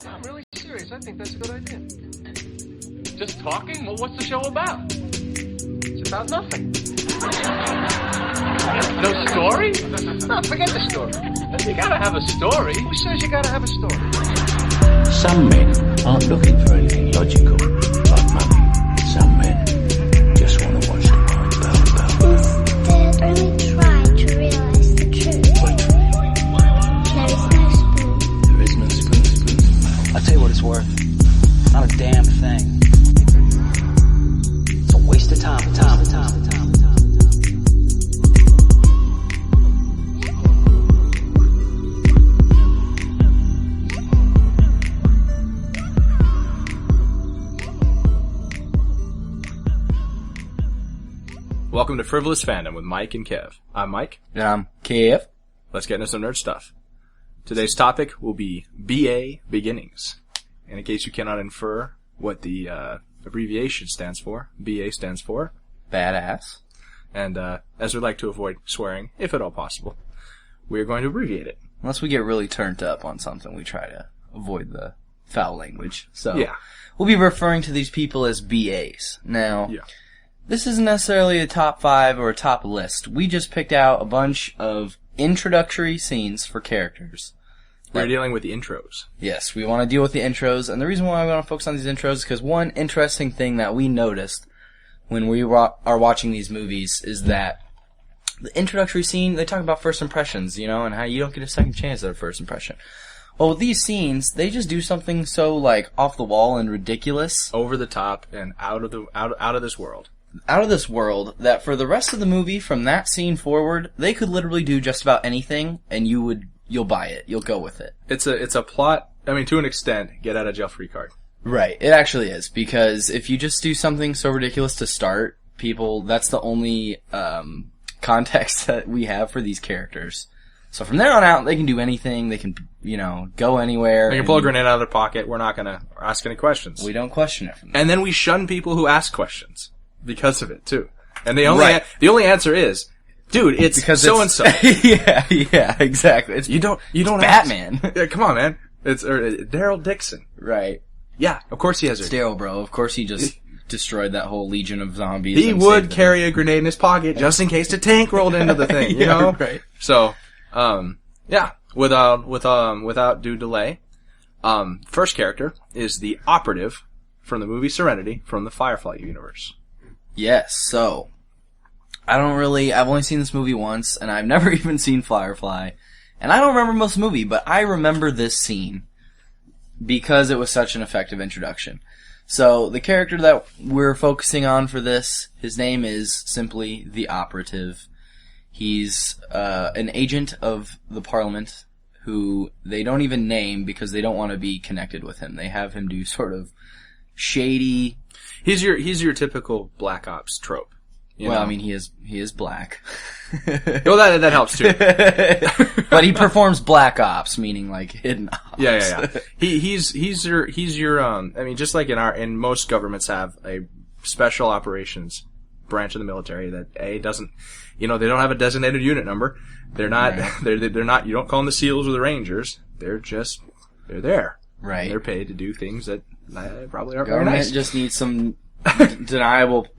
I'm really serious. I think that's a good idea. Just talking? Well, what's the show about? It's about nothing. No story? No, forget the story. You gotta have a story. Who says you gotta have a story? Some men aren't looking for anything logical, like money. Some men just want to watch the world burn. Instead, only try to realize the truth. There is no spoon. There is no spoon. I'll tell you what it's worth. Not a damn thing. It's a waste of time. Welcome to Frivolous Fandom with Mike and Kev. I'm Mike. And I'm Kev. Let's get into some nerd stuff. Today's topic will be BA Beginnings. And in case you cannot infer what the abbreviation stands for, BA stands for Badass. And as we like to avoid swearing, if at all possible, we are going to abbreviate it. Unless we get really turned up on something, we try to avoid the foul language. So Yeah. we'll be referring to these people as BAs. Now, Yeah. this isn't necessarily a top 5 or a top list. We just picked out a bunch of introductory scenes for characters. We're dealing with the intros. Yes, we want to deal with the intros, and the reason why I want to focus on these intros is because one interesting thing that we noticed when we are watching these movies is that the introductory scene, they talk about first impressions, you know, and how you don't get a second chance at a first impression. Well, with these scenes, they just do something so, like, off the wall and ridiculous. Over the top and out of this world. Out of this world, that for the rest of the movie, from that scene forward, they could literally do just about anything, and you'll buy it. You'll go with it. It's a plot, I mean, to an extent, get out of jail free card. Right. It actually is, because if you just do something so ridiculous to start, that's the only context that we have for these characters. So from there on out, they can do anything. They can, go anywhere. They can pull a grenade out of their pocket. We're not going to ask any questions. We don't question it from them. And then we shun people who ask questions because of it, too. And the only answer is, dude, it's because so-and-so. yeah, exactly. You don't Batman. Yeah, come on, man. It's Daryl Dixon. Right. Yeah, of course he has It's it. Daryl, bro. Of course he just destroyed that whole legion of zombies. He and would saved them. carry a grenade in his pocket just in case the tank rolled into the thing, you know? Right. So, without due delay, first character is the Operative from the movie Serenity from the Firefly universe. Yes, so I've only seen this movie once, and I've never even seen Firefly, and I don't remember most of the movie, but I remember this scene because it was such an effective introduction. So the character that we're focusing on for this, his name is simply the Operative. He's an agent of the Parliament who they don't even name because they don't want to be connected with him. They have him do sort of shady. He's your typical Black Ops trope. Well, I mean, he is black. Well, that helps too. But he performs black ops, meaning like hidden ops. Yeah. He's your I mean, just like in most governments have a special operations branch of the military that doesn't, they don't have a designated unit number. They're not, right. they're not, you don't call them the SEALs or the Rangers. They're there. Right. And they're paid to do things that probably aren't Government very nice. just needs some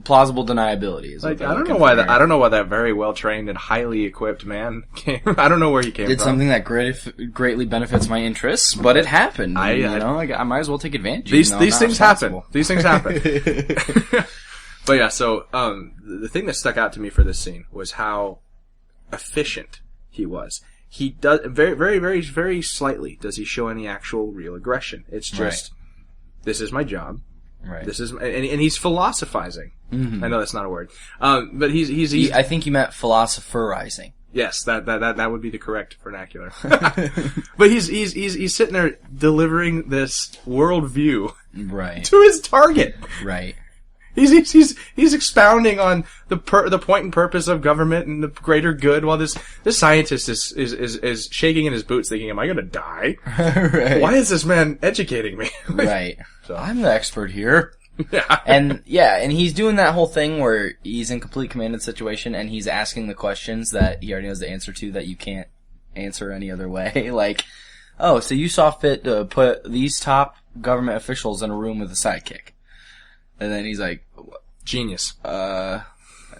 plausible deniability. Is like, I don't know why that very well trained and highly equipped man came. I don't know where he came from. Did something that greatly benefits my interests, but it happened. I might as well take advantage. These things happen. These things happen. But yeah, so the thing that stuck out to me for this scene was how efficient he was. He does very, very, very, very slightly does he show any actual real aggression. It's just, This is my job. Right. This is, and he's philosophizing. Mm-hmm. I know that's not a word. But he's I think you meant philosopherizing. Yes, that would be the correct vernacular. But he's sitting there delivering this worldview to his target. Right. He's expounding on the point and purpose of government and the greater good, while this scientist is shaking in his boots, thinking, "Am I going to die? Right. Why is this man educating me?" Right. So. I'm the expert here. Yeah. And he's doing that whole thing where he's in complete command of the situation, and he's asking the questions that he already knows the answer to that you can't answer any other way. Like, oh, so you saw fit to put these top government officials in a room with a sidekick. And then he's like, Genius.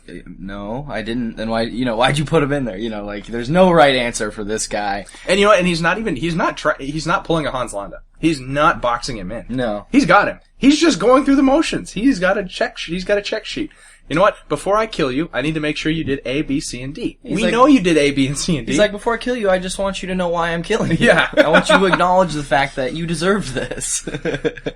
no, I didn't. Then why'd you put him in there? Like, there's no right answer for this guy. And you know what? And he's not pulling a Hans Landa. He's not boxing him in. No. He's got him. He's just going through the motions. He's got a check sheet. You know what? Before I kill you, I need to make sure you did A, B, C, and D. We know you did A, B, and C, and D. He's like, before I kill you, I just want you to know why I'm killing you. Yeah. I want you to acknowledge the fact that you deserved this.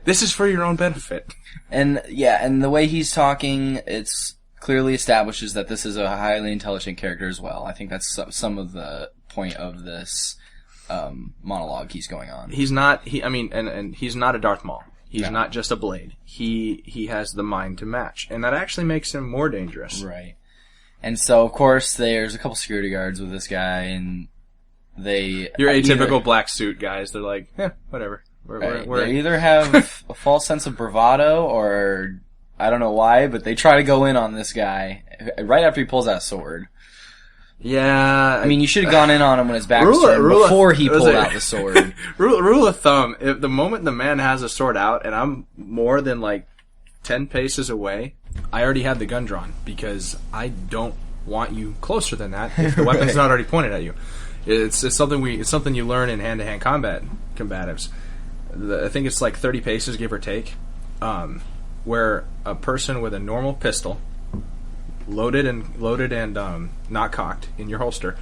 This is for your own benefit. And the way he's talking, it's clearly establishes that this is a highly intelligent character as well. I think that's some of the point of this monologue he's going on. He's not. And he's not a Darth Maul. He's not just a blade. He has the mind to match, and that actually makes him more dangerous. Right. And so, of course, there's a couple security guards with this guy, and they... Your atypical black suit guys, they're like, whatever. They either have a false sense of bravado, or I don't know why, but they try to go in on this guy right after he pulls that sword. Yeah. I mean, you should have gone in on him when his back was turned before he pulled out the sword. Rule of thumb, if the moment the man has a sword out and I'm more than like 10 paces away, I already have the gun drawn because I don't want you closer than that if the weapon's not already pointed at you. It's something you learn in hand-to-hand combat combatives. I think it's like 30 paces, give or take, where a person with a normal pistol loaded and not cocked in your holster,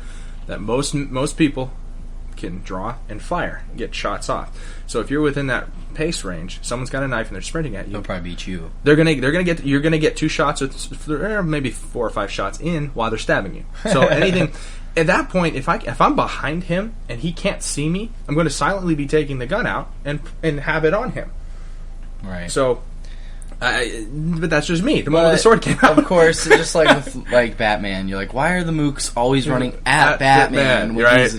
that most people can draw and fire and get shots off. So if you're within that pace range, someone's got a knife and they're sprinting at you. They'll probably beat you. You're gonna get 2 shots or maybe 4 or 5 shots in while they're stabbing you. So anything at that point, if I'm behind him and he can't see me, I'm going to silently be taking the gun out and have it on him. Right. So. But that's just me. The moment the sword came out. Of course, just like with Batman, you're like, why are the mooks always running at Batman? Right.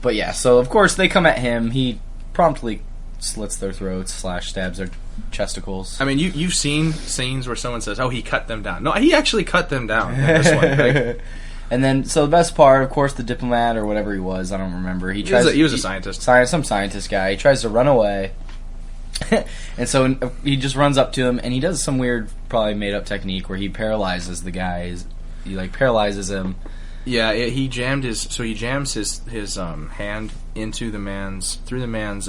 But yeah, so of course they come at him. He promptly slits their throats, stabs their chesticles. I mean, you've seen scenes where someone says, "Oh, he cut them down." No, he actually cut them down in this one. Right? And then, so the best part, of course, the diplomat or whatever he was, I don't remember. He was a scientist. Some scientist guy. He tries to run away. And so he just runs up to him, and he does some weird, probably made-up technique where he paralyzes the guy. He paralyzes him. Yeah, he jams his hand into through the man's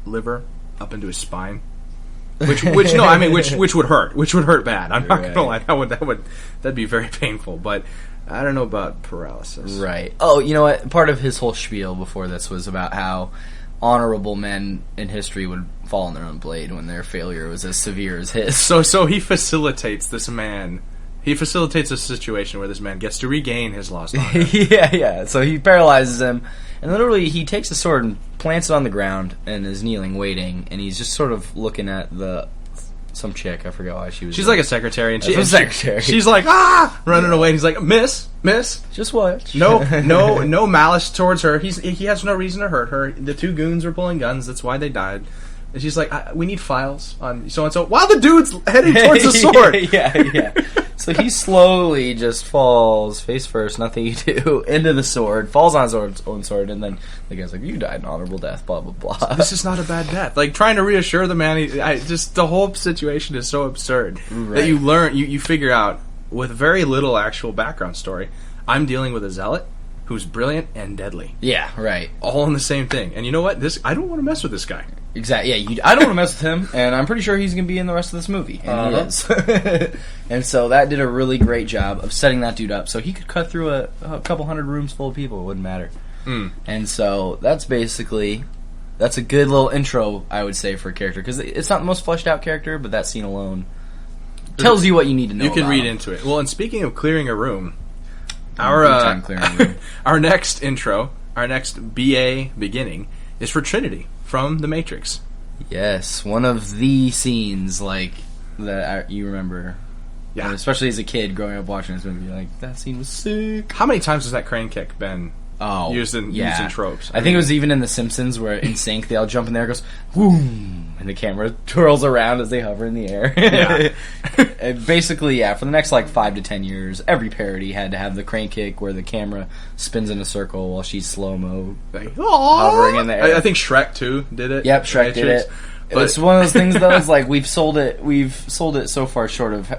liver up into his spine. Which would hurt bad. I'm not gonna lie, that'd be very painful. But I don't know about paralysis. Right. Oh, you know what? Part of his whole spiel before this was about how honorable men in history would fall on their own blade when their failure was as severe as his. So he facilitates this man. He facilitates a situation where this man gets to regain his lost honor. Yeah. So he paralyzes him, and literally he takes the sword and plants it on the ground and is kneeling, waiting, and he's just sort of looking at some chick. I forgot why she was. She's like a secretary, and she's she's like running away. And he's like, Miss, just watch. No malice towards her. He has no reason to hurt her. The 2 goons were pulling guns. That's why they died. And she's like, we need files on so and so. While the dude's heading towards the sword. Yeah. So he slowly just falls face first, nothing you do, into the sword, falls on his own sword, and then the guy's like, "You died an honorable death." Blah blah blah. This is not a bad death. Like trying to reassure the man. The whole situation is so absurd that you learn, you figure out with very little actual background story. I'm dealing with a zealot who's brilliant and deadly. Yeah, right. All in the same thing. And you know what? I don't want to mess with this guy. Exactly. Yeah, I don't want to mess with him, and I'm pretty sure he's going to be in the rest of this movie, and he is. And so that did a really great job of setting that dude up, so he could cut through a couple hundred rooms full of people. It wouldn't matter. And so that's a good little intro, I would say, for a character, because it's not the most fleshed out character, but that scene alone tells you what you need to know. You can read into it. Well, and speaking of clearing a room, our next intro, our next BA beginning, is for Trinity from The Matrix. Yes, one of the scenes that you remember. Yeah, especially as a kid growing up watching this movie, you're like, that scene was sick. How many times has that crane kick been used in tropes? I think it was even in The Simpsons where in sync they all jump in there, it goes boom, and And the camera twirls around as they hover in the air. Yeah. And basically, yeah, for the next, 5 to 10 years, every parody had to have the crane kick where the camera spins in a circle while she's slow-mo hovering in the air. I think Shrek, too, did it. Yep, Shrek did it. But it's one of those things, though, is we've sold it so far short of,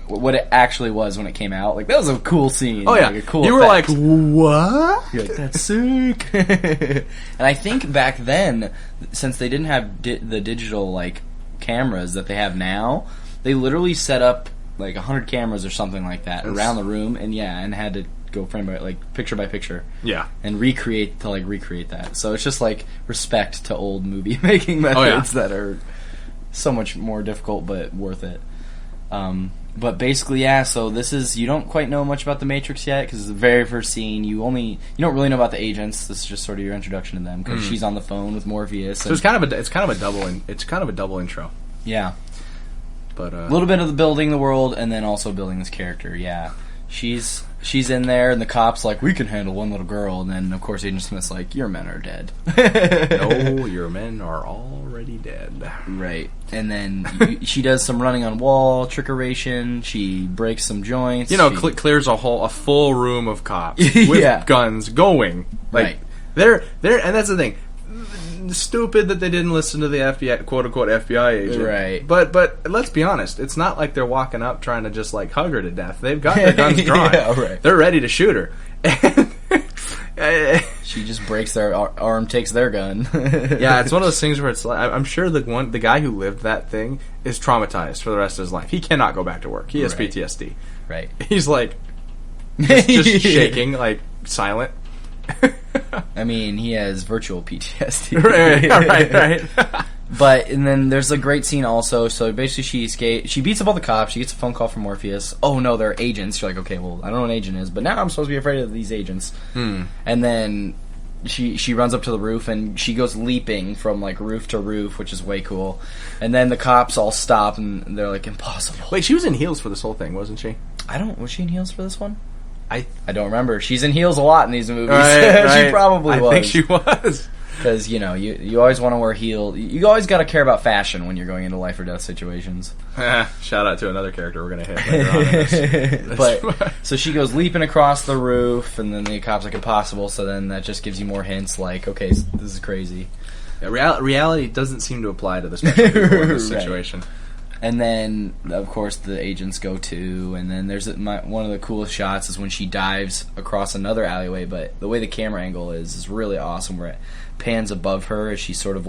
what it actually was when it came out. That was a cool scene. Oh, yeah. A cool you effect. were like, what? You're like, that's sick. And I think back then, since they didn't have the digital, cameras that they have now, they literally set up, 100 cameras or something like that around the room, and had to go frame by, picture by picture. Yeah. And recreate that. So it's just, respect to old movie-making methods that are so much more difficult, but worth it. But basically, yeah, so this is, you don't quite know much about the Matrix yet, because it's the very first scene. You don't really know about the agents. This is just sort of your introduction to them, because she's on the phone with Morpheus. So it's kind of a double intro. Yeah. But a little bit of the building the world, and then also building this character, yeah. She's in there, and the cop's like, we can handle one little girl, and then, of course, Agent Smith's like, your men are dead. No, your men are already dead. Right. And then she does some running on wall, trickeration, she breaks some joints. Clears a full room of cops with guns going. Right. They're, and that's the thing. Stupid that they didn't listen to the FBI, quote-unquote FBI agent. Right. But let's be honest, it's not like they're walking up trying to just, hug her to death. They've got their guns drawn. Yeah, right. They're ready to shoot her. She just breaks their arm, takes their gun. Yeah, it's one of those things where it's I'm sure the guy who lived that thing is traumatized for the rest of his life. He cannot go back to work. He has PTSD. Right. He's just shaking, silent. I mean, he has virtual PTSD. Right. And then there's a great scene also. So basically, she escapes. She beats up all the cops. She gets a phone call from Morpheus. Oh no, they're agents. You're like, okay, well, I don't know what an agent is, but now I'm supposed to be afraid of these agents. And then she runs up to the roof and she goes leaping from roof to roof, which is way cool. And then the cops all stop and they're like, impossible. Wait, she was in heels for this whole thing, wasn't she? Was she in heels for this one? I don't remember. She's in heels a lot in these movies. Right. She probably was. I think she was. Because, you always want to wear heels. You always got to care about fashion when you're going into life or death situations. Shout out to another character we're going to hit later on in this. But, so she goes leaping across the roof, and then the cop's like, impossible, so then that just gives you more hints, okay, this is crazy. Yeah, reality doesn't seem to apply to the special people in this situation. And then, of course, the agents go too. And then there's one of the coolest shots is when she dives across another alleyway. But the way the camera angle is really awesome, where it pans above her as she's sort of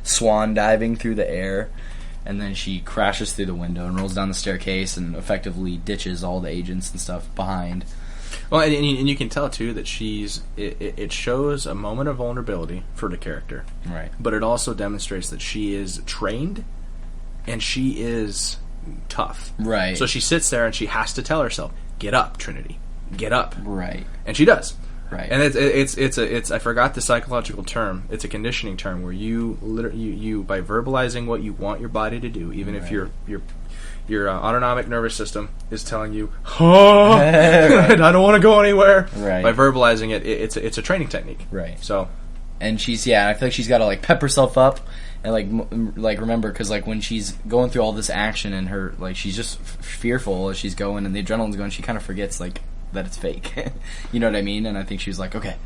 swan diving through the air. And then she crashes through the window and rolls down the staircase and effectively ditches all the agents and stuff behind. Well, and you can tell too that it shows a moment of vulnerability for the character, right? But it also demonstrates that she is trained. And she is tough. Right. So she sits there and she has to tell herself, get up, Trinity. Get up. Right. And she does. Right. And it's I forgot the psychological term. It's a conditioning term where you by verbalizing what you want your body to do, even if your autonomic nervous system is telling you, I don't want to go anywhere. Right. By verbalizing it, it's a training technique. Right. So. And I feel like she's got to pep herself up and remember, because when she's going through all this action and her she's just fearful as she's going and the adrenaline's going, she kind of forgets that it's fake. You know what I mean? And I think she's like, okay,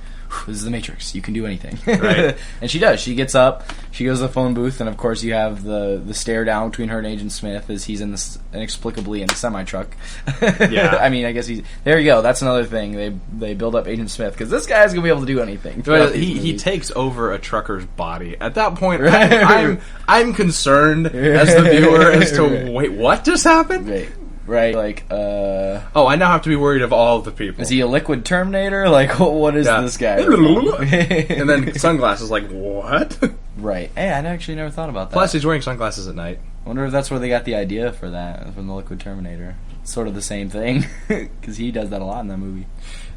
this is the Matrix. You can do anything. Right. And she does. She gets up. She goes to the phone booth, and of course you have the stare down between her and Agent Smith as he's inexplicably in a semi-truck. Yeah. I mean, I guess there you go. That's another thing. They build up Agent Smith because this guy's gonna be able to do anything. Well, he takes over a trucker's body. At that point, right. I'm concerned as the viewer as to wait, what just happened? Right. Oh, I now have to be worried of all the people. Is he a liquid Terminator? What is this guy? And then sunglasses, what? Right. Hey, I actually never thought about that. Plus, he's wearing sunglasses at night. I wonder if that's where they got the idea for that, from the liquid Terminator. It's sort of the same thing, because he does that a lot in that movie.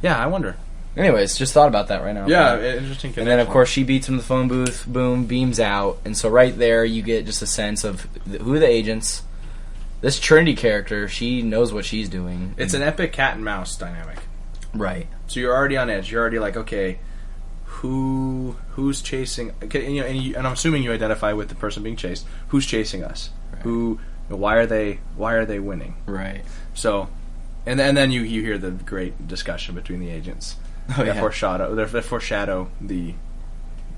Yeah, I wonder. Anyways, just thought about that right now. Yeah, interesting connection. And then, of course, she beats him in the phone booth, boom, beams out, and so right there you get just a sense of who are the agents. This Trinity character, she knows what she's doing. It's an epic cat and mouse dynamic. Right. So you're already on edge. You're already like, okay, who's chasing? Okay, and I'm assuming you identify with the person being chased. Who's chasing us? Right. Why are they winning? Right. So, and then you hear the great discussion between the agents. They foreshadow the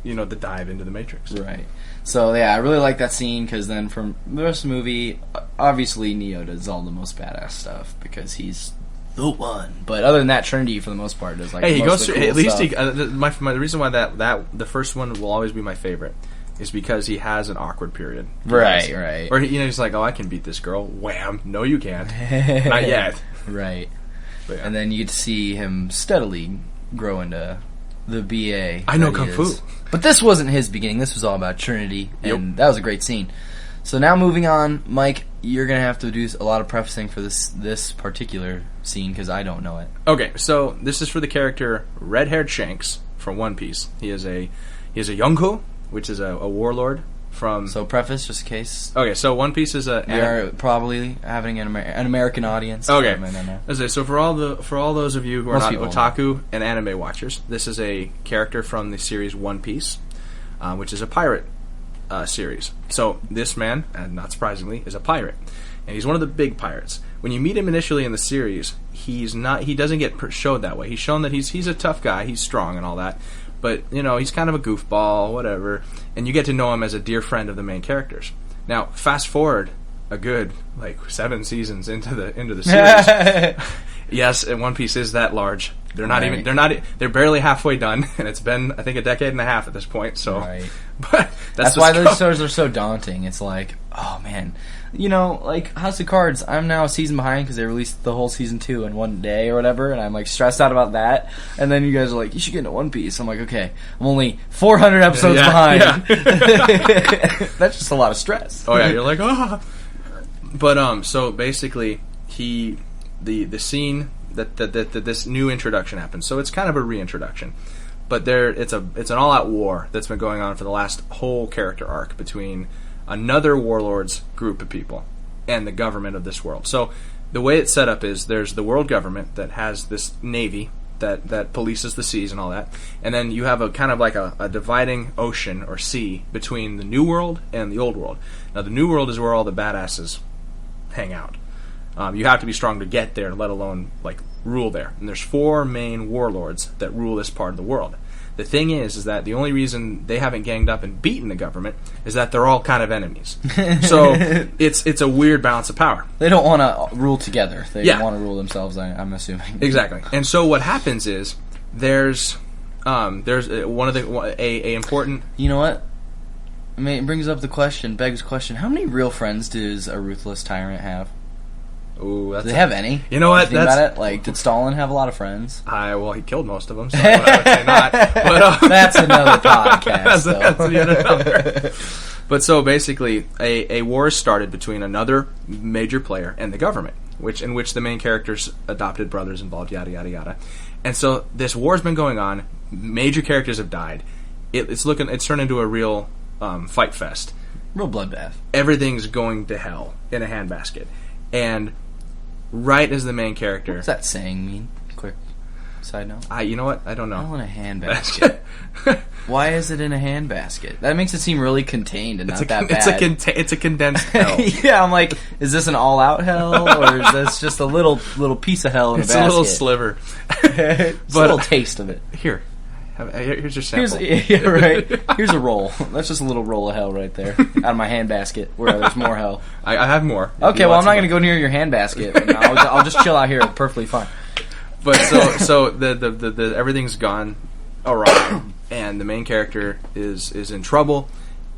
the dive into the Matrix. Right. So yeah, I really like that scene because then from the rest of the movie, obviously Neo does all the most badass stuff because he's the one. But other than that, Trinity for the most part does like. Hey, he most goes of the through. cool At least stuff. the reason why that the first one will always be my favorite is because he has an awkward period. Right. Or he's like, oh, I can beat this girl. Wham! No, you can't. Not yet. Right. Yeah. And then you get to see him steadily grow into the BA. I know that Kung he Fu. is. But this wasn't his beginning. This was all about Trinity, and that was a great scene. So now moving on, Mike, you're going to have to do a lot of prefacing for this particular scene because I don't know it. Okay, so this is for the character red-haired Shanks from One Piece. He is a Yonko, which is a warlord from. So preface, just in case. Okay, so One Piece is a. We are probably having an American audience. Okay, no. So for all those of you who are Most not people otaku and anime watchers, this is a character from the series One Piece, which is a pirate series. So this man, and not surprisingly, is a pirate, and he's one of the big pirates. When you meet him initially in the series, he doesn't get showed that way. He's shown that he's a tough guy, he's strong and all that, but he's kind of a goofball, whatever. And you get to know him as a dear friend of the main characters. Now, fast forward a good 7 seasons into the series. Yes, and One Piece is that large. They're barely halfway done, and it's been I think a decade and a half at this point. So, but that's why those shows are so daunting. It's like, oh man, like House of Cards. I'm now a season behind because they released the whole season 2 in one day or whatever, and I'm like stressed out about that. And then you guys are like, you should get into One Piece. I'm like, okay, I'm only 400 episodes behind. Yeah. That's just a lot of stress. Oh yeah, you're like, oh. But so basically, the scene that this new introduction happens. So it's kind of a reintroduction, but it's an all-out war that's been going on for the last whole character arc between another warlord's group of people and the government of this world. So the way it's set up is there's the world government that has this navy that polices the seas and all that, and then you have a kind of like a dividing ocean or sea between the new world and the old world. Now the new world is where all the badasses hang out. You have to be strong to get there, let alone rule there. And there's 4 main warlords that rule this part of the world. The thing is that the only reason they haven't ganged up and beaten the government is that they're all kind of enemies. So it's a weird balance of power. They don't want to rule together. They want to rule themselves. I'm assuming. Exactly. And so what happens is there's one of a important. You know what? I mean, it begs the question: how many real friends does a ruthless tyrant have? Ooh, do they have any? You know what? Think about it. Did Stalin have a lot of friends? Well, he killed most of them, so I would say not. But, that's another podcast. That's yet another. But so basically, a war started between another major player and the government, in which the main character's adopted brothers involved, yada yada yada. And so this war's been going on. Major characters have died. It's turned into a real fight fest. Real bloodbath. Everything's going to hell in a handbasket. And right as the main character... What does that saying mean? Quick side note. You know what? I don't know. Hell in a handbasket. Why is it in a handbasket? That makes it seem really contained and not that bad. It's a condensed hell. Yeah, I'm like, is this an all-out hell? Or is this just a little piece of hell in a basket? It's a little sliver. It's a little taste of it. Here's your sample. Here's a roll. That's just a little roll of hell right there. Out of my handbasket, where there's more hell. I have more. Okay, well, I'm not going to go near your handbasket. I'll just chill out here. Perfectly fine. But so the everything's gone awry, and the main character is in trouble,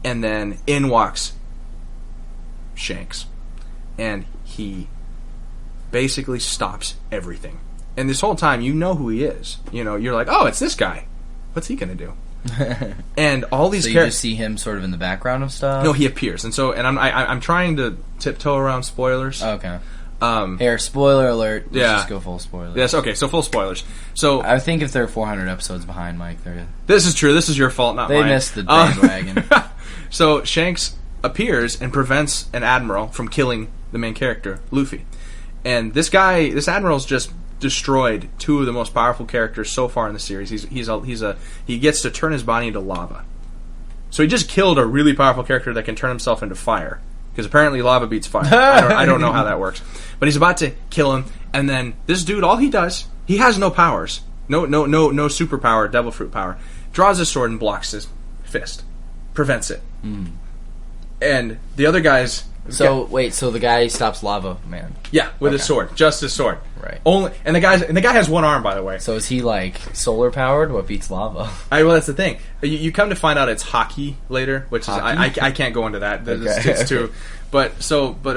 and then in walks Shanks, and he basically stops everything. And this whole time, you know who he is. You're like, oh, it's this guy. What's he gonna do? And all these you just see him sort of in the background of stuff. No, he appears, and I'm trying to tiptoe around spoilers. Okay. Here, spoiler alert. Let's just go full spoilers. Yes. Okay. So full spoilers. So I think if they're 400 episodes behind, Mike, this is true. This is your fault, not mine. They missed the bandwagon. So Shanks appears and prevents an admiral from killing the main character, Luffy, and this admiral's just destroyed two of the most powerful characters so far in the series. He gets to turn his body into lava. So he just killed a really powerful character that can turn himself into fire. Because apparently lava beats fire. I don't know how that works. But he's about to kill him, and then this dude, all he does, he has no powers. No superpower, devil fruit power. Draws his sword and blocks his fist. Prevents it. And the other guys... So the guy stops Lava Man. Yeah, with his sword. Just his sword. Right. And the guy has one arm, by the way. So is he like solar powered? What beats lava? Well, that's the thing. You come to find out it's hockey later, which is I can't go into that. It's too. But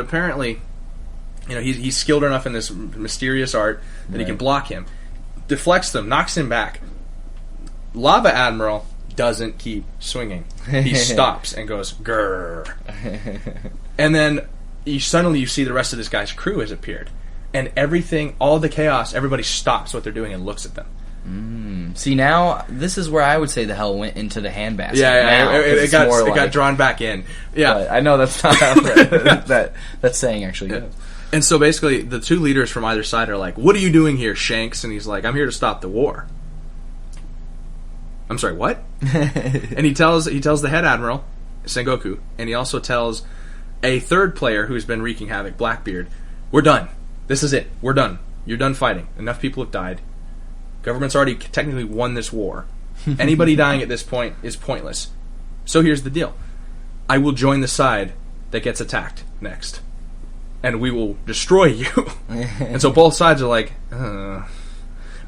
apparently, he's skilled enough in this mysterious art that he can block him, deflects them, knocks him back. Lava Admiral doesn't keep swinging. He stops and goes grrr, and then suddenly you see the rest of this guy's crew has appeared. And everything, all the chaos, everybody stops what they're doing and looks at them. See, now, this is where I would say the hell went into the handbasket. Yeah, now, it got drawn back in. Yeah. But I know that's not how that saying actually goes. And so basically, the two leaders from either side are like, "What are you doing here, Shanks?" And he's like, "I'm here to stop the war." I'm sorry, what? And he tells the head admiral, Sengoku, and he also tells a third player who's been wreaking havoc, Blackbeard, "We're done. This is it. We're done. You're done fighting. Enough people have died. Government's already technically won this war. Anybody dying at this point is pointless. So here's the deal. I will join the side that gets attacked next. And we will destroy you." And so both sides are like,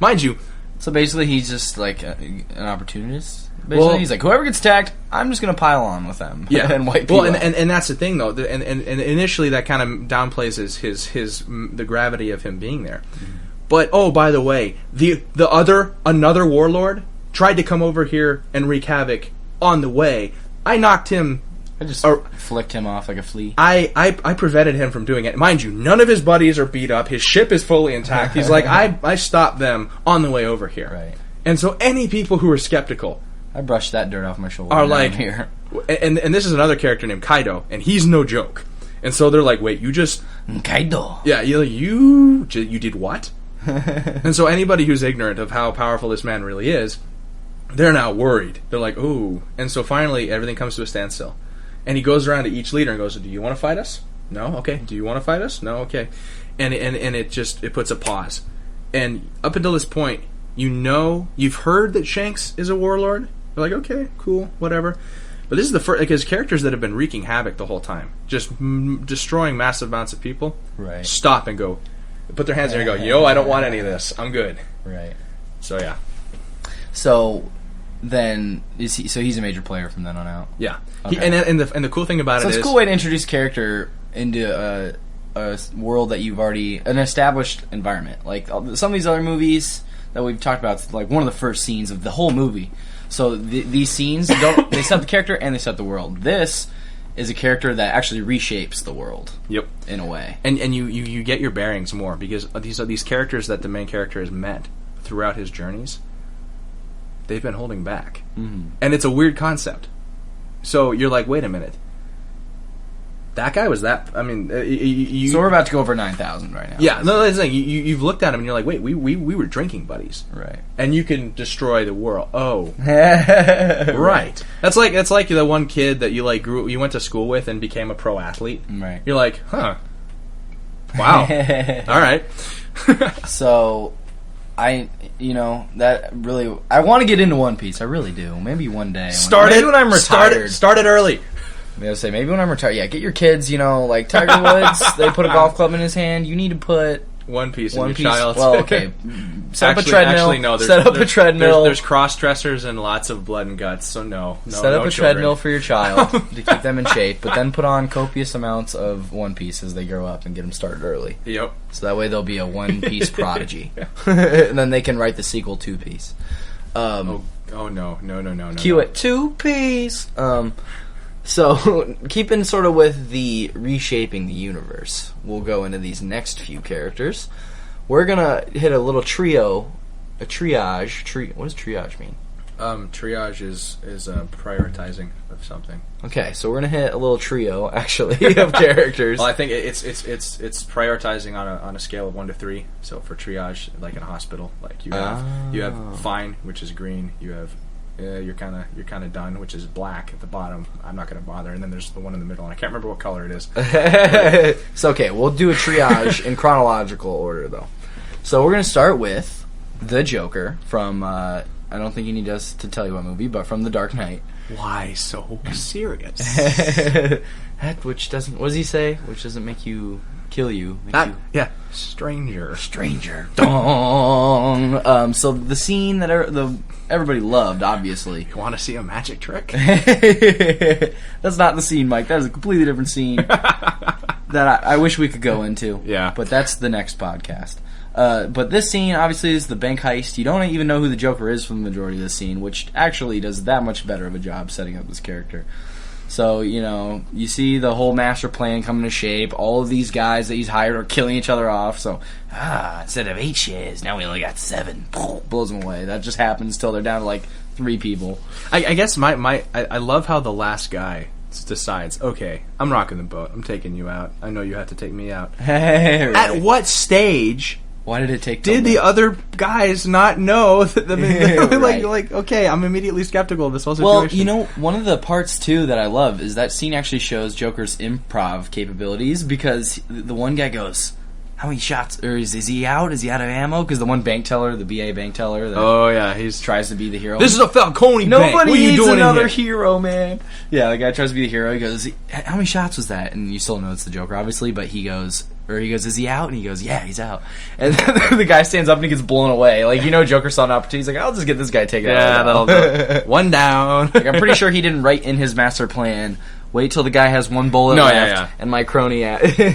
mind you... So basically he's just like an opportunist? Basically, he's like, whoever gets attacked, I'm just going to pile on with them. Yeah. And wipe people out. And that's the thing, though. And initially that kind of downplays the gravity of him being there. But, oh, by the way, another warlord tried to come over here and wreak havoc on the way. I knocked him... I just flicked him off like a flea. I prevented him from doing it. Mind you, none of his buddies are beat up. His ship is fully intact. He's like, I stopped them on the way over here. Right. And so any people who are skeptical... I brushed that dirt off my shoulder. Are like... Here. And this is another character named Kaido, and he's no joke. And so they're like, wait, you just... Kaido. Yeah, you did what? And so anybody who's ignorant of how powerful this man really is, they're now worried. They're like, ooh. And so finally, everything comes to a standstill. And he goes around to each leader and goes, "Do you want to fight us? No? Okay. Do you want to fight us? No? Okay." And it puts a pause. And up until this point, you've heard that Shanks is a warlord. You're like, okay, cool, whatever. But this is the first, because characters that have been wreaking havoc the whole time, just destroying massive amounts of people, right, stop and go, put their hands in the air and go, "Yo, I don't want any of this. I'm good." Right. So, yeah. So... Then he's a major player from then on out. Yeah, okay. And the cool thing about it is it's a cool way to introduce a character into a world that you've already an established environment. Like some of these other movies that we've talked about, it's like one of the first scenes of the whole movie. So these scenes they set the character and they set the world. This is a character that actually reshapes the world. Yep, in a way. And you get your bearings more because these are these characters that the main character has met throughout his journeys. They've been holding back. Mm-hmm. And it's a weird concept. So you're like, wait a minute. That guy was that... I mean... so we're about to go over 9,000 right now. Yeah, no, that's the thing. You've looked at him and you're like, wait, we were drinking buddies. Right. And you can destroy the world. Oh. Right. That's like the one kid that you went to school with and became a pro athlete. Right. You're like, huh. Wow. All right. So... I want to get into One Piece. I really do. Maybe one day. Maybe when I'm retired. Start it early. Maybe when I'm retired. Yeah, get your kids. Like Tiger Woods. They put a golf club in his hand. You need to put One Piece in your child. Well, okay. Set up a treadmill. Actually, no. Set up a treadmill. There's cross dressers and lots of blood and guts. So no. Set up a treadmill for your child to keep them in shape, but then put on copious amounts of One Piece as they grow up and get them started early. Yep. So that way they'll be a One Piece prodigy, and then they can write the sequel, Two Piece. Oh no. Cue it, Two Piece. So, keeping sort of with the reshaping the universe, we'll go into these next few characters. We're gonna hit a little triage. What does triage mean? Triage is prioritizing of something. Okay, so we're gonna hit a little trio actually of characters. Well, I think it's prioritizing on a scale of 1 to 3. So for triage, like in a hospital, like you have fine, which is green. You have you're kind of done, which is black at the bottom. I'm not going to bother. And then there's the one in the middle, and I can't remember what color it is. It's okay. We'll do a triage in chronological order, though. So we're going to start with the Joker from. I don't think you need us to tell you what movie, but from The Dark Knight. Why so serious? That which doesn't. What does he say? Which doesn't make you kill you. Yeah, stranger. Dong. So the scene that everybody loved, obviously. You want to see a magic trick? That's not the scene, Mike. That is a completely different scene that I wish we could go into. Yeah. But that's the next podcast. But this scene, obviously, is the bank heist. You don't even know who the Joker is for the majority of this scene, which actually does that much better of a job setting up this character. So, you see the whole master plan coming to shape. All of these guys that he's hired are killing each other off. So, instead of 8 shares, now we only got 7. Blows them away. That just happens till they're down to, 3 people. I guess I love how the last guy decides, okay, I'm rocking the boat. I'm taking you out. I know you have to take me out. Right. At what stage... Why did it take? Did the other guys not know? Right. Okay, I'm immediately skeptical of this whole situation. Well, one of the parts too that I love is that scene actually shows Joker's improv capabilities because the one guy goes, "How many shots? Or is he out? Is he out of ammo?" Because the one bank teller, the BA bank teller, he tries to be the hero. This is a Falcone bank. Nobody what are you needs doing another in here? hero, man. Yeah, the guy tries to be the hero. He goes, "How many shots was that?" And you still know it's the Joker, obviously, but he goes, "Is he out?" And he goes, "Yeah, he's out." And then the guy stands up and he gets blown away. Joker saw an opportunity. He's like, "I'll just get this guy taken out." Yeah, that'll do it. One down. I'm pretty sure he didn't write in his master plan, wait till the guy has 1 bullet left and my crony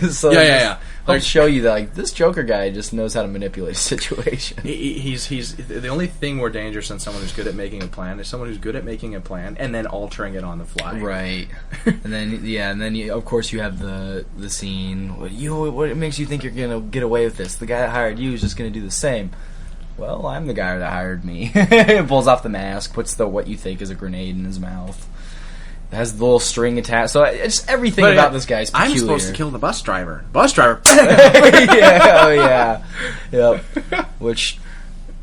so helps show you that this Joker guy just knows how to manipulate a situation. He's the only thing more dangerous than someone who's good at making a plan is someone who's good at making a plan and then altering it on the fly. Right. and then of course you have the scene. What makes you think you're gonna get away with this? The guy that hired you is just gonna do the same. Well, I'm the guy that hired me. Pulls off the mask, puts the what you think is a grenade in his mouth. It has the little string attached. So just everything about this guy's peculiar. I'm supposed to kill the bus driver. Bus driver. Yeah. Yep. Which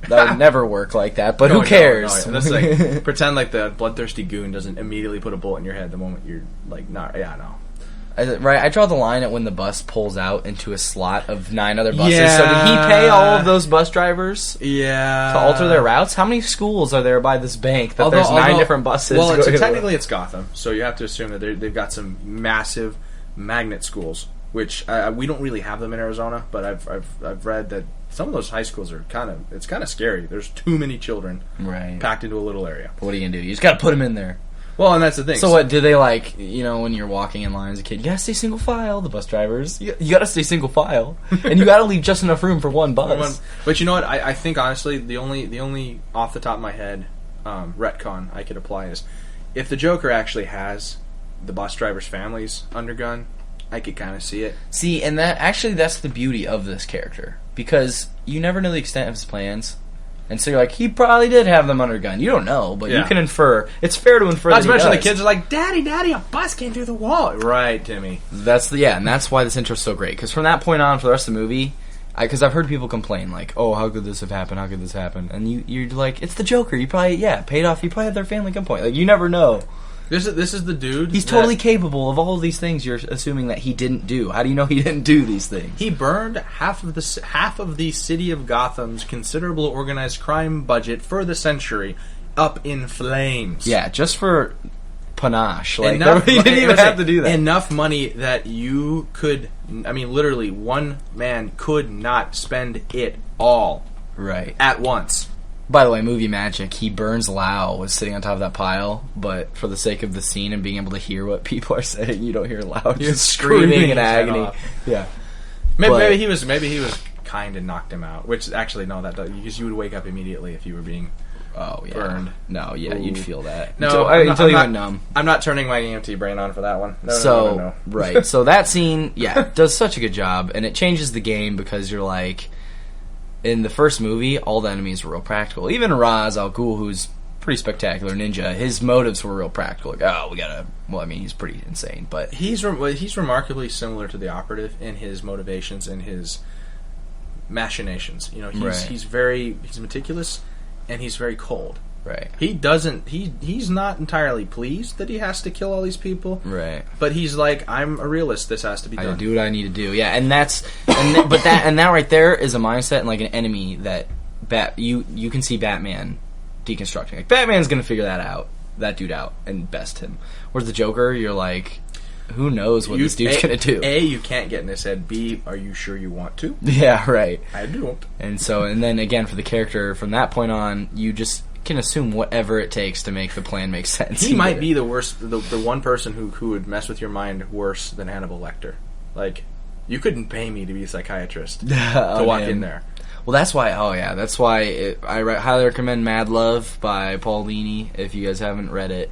that would never work like that. But who cares? No. That's pretend the bloodthirsty goon doesn't immediately put a bullet in your head the moment you're no. Right, I draw the line at when the bus pulls out into a slot of 9 other buses. Yeah. So did he pay all of those bus drivers to alter their routes? How many schools are there by this bank that there's 9 different buses? Well, technically it's Gotham, so you have to assume that they've got some massive magnet schools, which we don't really have them in Arizona, but I've read that some of those high schools are kind of scary. There's too many children packed into a little area. What are you going to do? You just got to put them in there. Well, and that's the thing. So what, do they when you're walking in line as a kid, you gotta stay single file, the bus drivers. You gotta stay single file. And you gotta leave just enough room for one bus. But you know what, I think honestly, the only off the top of my head retcon I could apply is, if the Joker actually has the bus drivers' families under gun, I could kind of see it. See, and that's the beauty of this character. Because you never know the extent of his plans. And so you're like, he probably did have them under gun. You don't know, but you can infer. It's fair to infer that he does. Not to mention the kids are like, Daddy, a bus came through the wall. Right, Timmy. And that's why this intro's so great. Because from that point on, for the rest of the movie, because I've heard people complain, oh, how could this have happened? How could this happen? And you're like, it's the Joker. You probably, paid off. You probably had their family come point. You never know. This is the dude. He's totally capable of all of these things you're assuming that he didn't do. How do you know he didn't do these things? He burned half of the city of Gotham's considerable organized crime budget for the century up in flames. Yeah, just for panache. He didn't even have to do that. Enough money that you could, literally one man could not spend it all. Right. At once. By the way, movie magic, he burns Lau was sitting on top of that pile, but for the sake of the scene and being able to hear what people are saying, you don't hear Lau just screaming in agony. Yeah. Maybe he was kind and knocked him out, which actually, no, that doesn't, because you would wake up immediately if you were being burned. No, yeah, Ooh. You'd feel that. No, until you went numb. I'm not turning my EMT brain on for that one. No. Right. So that scene, does such a good job, and it changes the game because you're like, in the first movie, all the enemies were real practical. Even Ra's al Ghul, who's pretty spectacular ninja. His motives were real practical. Like, oh, we gotta. Well, I mean, he's pretty insane, but he's remarkably similar to the Operative in his motivations and his machinations. You know, he's meticulous and he's very cold. Right. He's not entirely pleased that he has to kill all these people. Right. But he's like, I'm a realist. This has to be done. I do what I need to do. Yeah, and that right there is a mindset and like an enemy that you can see Batman deconstructing. Like, Batman's gonna figure that dude out, and best him. Whereas the Joker, you're like, who knows what this dude's gonna do? A, you can't get in his head. B, are you sure you want to? Yeah, right. I don't. And then again, for the character, from that point on, you just can assume whatever it takes to make the plan make sense. He might be the worst, the one person who would mess with your mind worse than Hannibal Lecter. Like, you couldn't pay me to be a psychiatrist to walk in there. Well, that's why. Oh, yeah, that's why I highly recommend Mad Love by Paul Dini. If you guys haven't read it,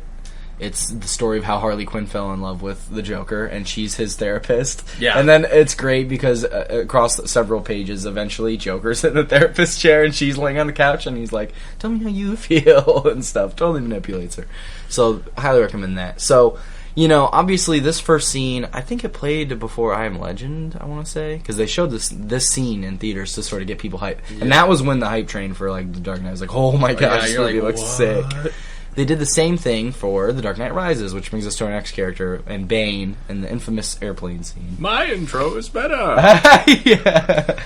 it's the story of how Harley Quinn fell in love with the Joker, and she's his therapist. Yeah, and then it's great because across several pages, eventually Joker's in the therapist chair, and she's laying on the couch, and he's like, "Tell me how you feel," and stuff. Totally manipulates her. So, highly recommend that. So, you know, obviously this first scene, I think it played before I Am Legend, I want to say, because they showed this scene in theaters to sort of get people hyped. Yeah. And that was when the hype train for, like, The Dark Knight was like, oh my gosh, this movie looks sick. They did the same thing for The Dark Knight Rises, which brings us to our next character, and Bane, and the infamous airplane scene. My intro is better. Yeah.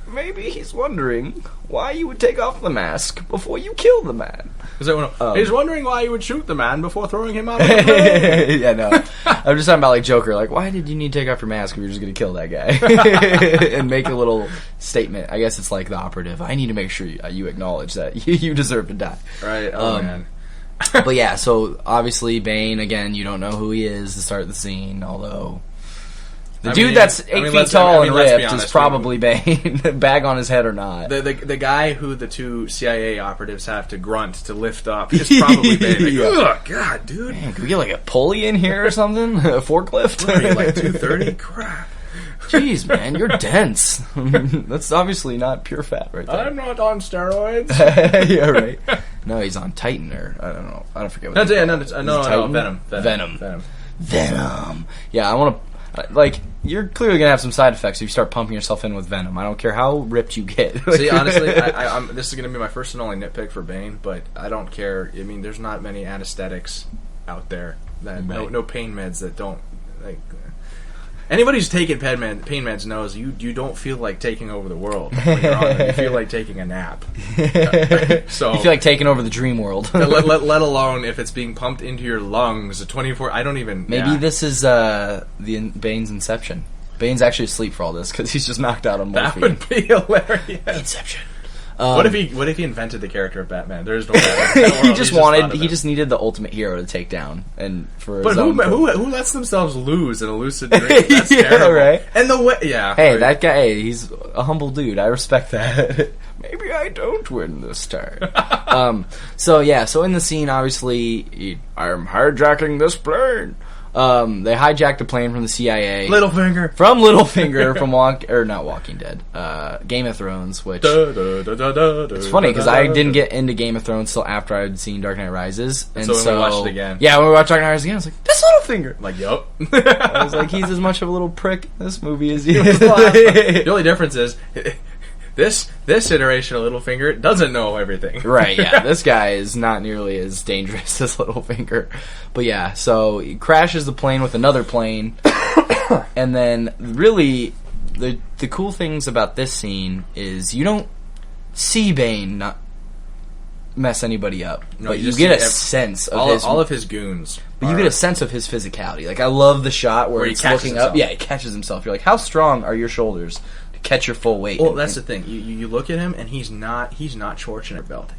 Maybe he's wondering why you would take off the mask before you kill the man. He's wondering why you would shoot the man before throwing him out of the plane. Yeah, no. I'm just talking about, like, Joker. Like, why did you need to take off your mask if you're just going to kill that guy? And make a little statement. I guess it's like the Operative. I need to make sure you acknowledge that you deserve to die. Right. Oh, man. But yeah, so obviously Bane, again, you don't know who he is to start the scene, although the dude that's 8 feet tall and ripped is probably Bane, bag on his head or not. The guy who the two CIA operatives have to grunt to lift up is probably Bane. Like, oh, God, dude. Man, can we get like a pulley in here or something? A forklift? What are you, like 230? Crap. Jeez, man, you're dense. That's obviously not pure fat right there. I'm not on steroids. Yeah, right. No, he's on Titan, or I don't know. I don't forget what that's it. No, Venom. Yeah, I want to... Like, you're clearly going to have some side effects if you start pumping yourself in with Venom. I don't care how ripped you get. See, honestly, this is going to be my first and only nitpick for Bane, but I don't care. I mean, there's not many anesthetics out there. No pain meds that don't... like. Anybody who's taken pain meds knows you don't feel like taking over the world when you're on it. You feel like taking a nap. So you feel like taking over the dream world. let alone if it's being pumped into your lungs. 24. I don't even. Maybe this is Bane's Inception. Bane's actually asleep for all this because he's just knocked out on morphine. That would be hilarious. Inception. What if he invented the character of Batman? There is no Batman. He just needed the ultimate hero to take down, and for but who lets themselves lose in a lucid dream? That's terrible. Right? And the way, hey, right. That guy, he's a humble dude. I respect that. Maybe I don't win this time. So in the scene, obviously, I'm hijacking this plane. They hijacked a plane from the CIA. Littlefinger. From not Walking Dead. Game of Thrones, which... It's funny, because I didn't get into Game of Thrones till after I'd seen Dark Knight Rises. And so when we watched it again. Yeah, when we watched Dark Knight Rises again, I was like, this Littlefinger! I'm like, yup. I was like, he's as much of a little prick in this movie as he is. The only difference is... This iteration of Littlefinger doesn't know everything. Right, yeah. This guy is not nearly as dangerous as Littlefinger. But yeah, so he crashes the plane with another plane. And then, really, the cool things about this scene is you don't see Bane not mess anybody up. No, but you get a sense of all of his goons. But you get a sense of his physicality. Like, I love the shot where he's looking up. Yeah, he catches himself. You're like, how strong are your shoulders? Catch your full weight. Well, that's the thing. You look at him, and he's not Schwarzenegger.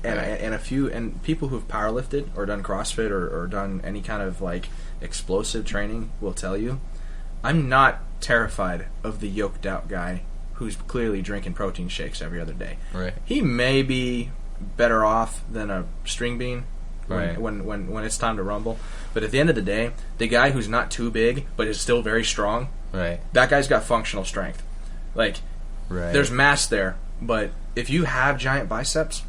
And people who've powerlifted or done CrossFit or done any kind of like explosive training will tell you, I'm not terrified of the yoked out guy who's clearly drinking protein shakes every other day. Right. He may be better off than a string bean right. when it's time to rumble. But at the end of the day, the guy who's not too big but is still very strong, right. That guy's got functional strength. Like, right. There's mass there, but if you have giant biceps,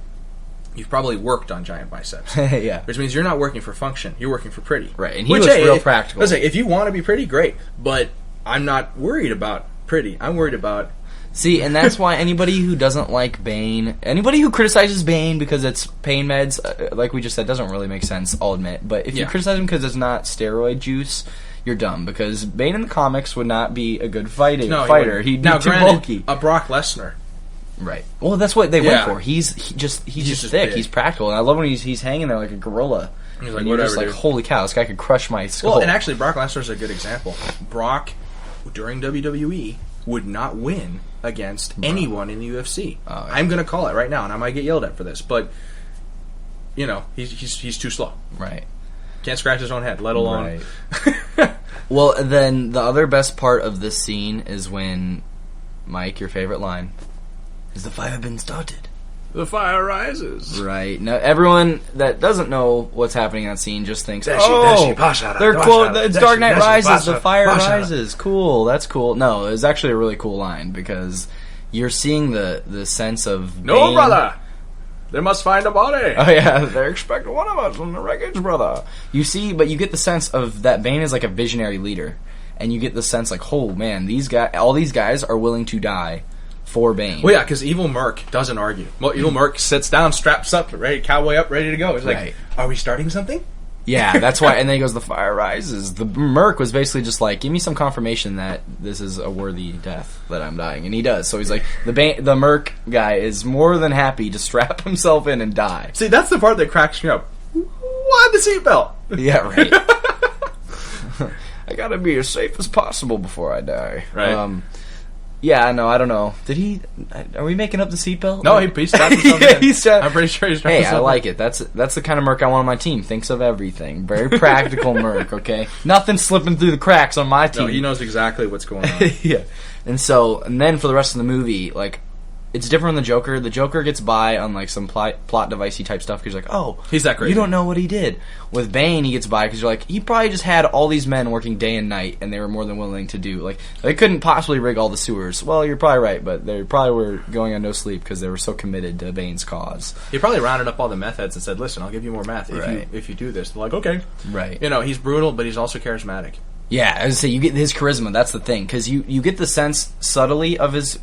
you've probably worked on giant biceps. Yeah. Which means you're not working for function, you're working for pretty. Right, and he looks real practical. Listen, if you want to be pretty, great. But I'm not worried about pretty. I'm worried about... See, and that's why anybody who doesn't like Bane, anybody who criticizes Bane because it's pain meds, like we just said, doesn't really make sense, I'll admit. But if you criticize him because it's not steroid juice, you're dumb. Because Bane in the comics would not be a good fighter. He'd be too bulky. A Brock Lesnar. Right. Well, that's what they went for. He's just thick. big. He's practical. And I love when he's hanging there like a gorilla. He's like, and you're whatever, just like, dude. holy cow, this guy could crush my skull. Well, and actually, Brock Lesnar's a good example. Brock, during WWE, would not win against anyone in the UFC. Oh, yeah. I'm going to call it right now, and I might get yelled at for this, but you know, he's too slow. Right. Can't scratch his own head, let alone. Right. Well, then the other best part of this scene is when Mike, your favorite line, "Has the fire been started?" The fire rises. Right. Now, everyone that doesn't know what's happening in that scene just thinks, They're quote, it's Dark Knight Rises, the fire rises. Cool, that's cool. No, it's actually a really cool line because you're seeing the sense of No, Bane. brother! They must find a body! Oh yeah, they're expecting one of us on the wreckage, brother. You see, but you get the sense of that Bane is like a visionary leader. And you get the sense like, oh man, all these guys are willing to die for Bane. Well, yeah, because Evil Merc doesn't argue. Well, Evil Merc sits down, straps up, ready, cowboy up, ready to go. He's like, are we starting something? Yeah, that's why. And then he goes, the fire rises. The Merc was basically just like, give me some confirmation that this is a worthy death, that I'm dying. And he does. So he's like, the Merc guy is more than happy to strap himself in and die. See, that's the part that cracks me up. Why the seatbelt? Yeah, right. I gotta be as safe as possible before I die. Right. Yeah, no, I don't know. Are we making up the seatbelt? No, he strapped himself in. I'm pretty sure he strapped himself in. Hey, I like it. That's the kind of Merc I want on my team. Thinks of everything. Very practical Merc, okay? Nothing slipping through the cracks on my team. No, he knows exactly what's going on. Yeah. And then for the rest of the movie, like, it's different than the Joker. The Joker gets by on like some plot devicey type stuff because you're like, oh, he's that crazy. You don't know what he did. With Bane, he gets by because you're like, he probably just had all these men working day and night, and they were more than willing to do. Like, they couldn't possibly rig all the sewers. Well, you're probably right, but they probably were going on no sleep because they were so committed to Bane's cause. He probably rounded up all the meth heads and said, "Listen, I'll give you more meth if you do this." They're like, "Okay." Right. You know, he's brutal, but he's also charismatic. Yeah, I was say you get his charisma. That's the thing because you get the sense subtly of his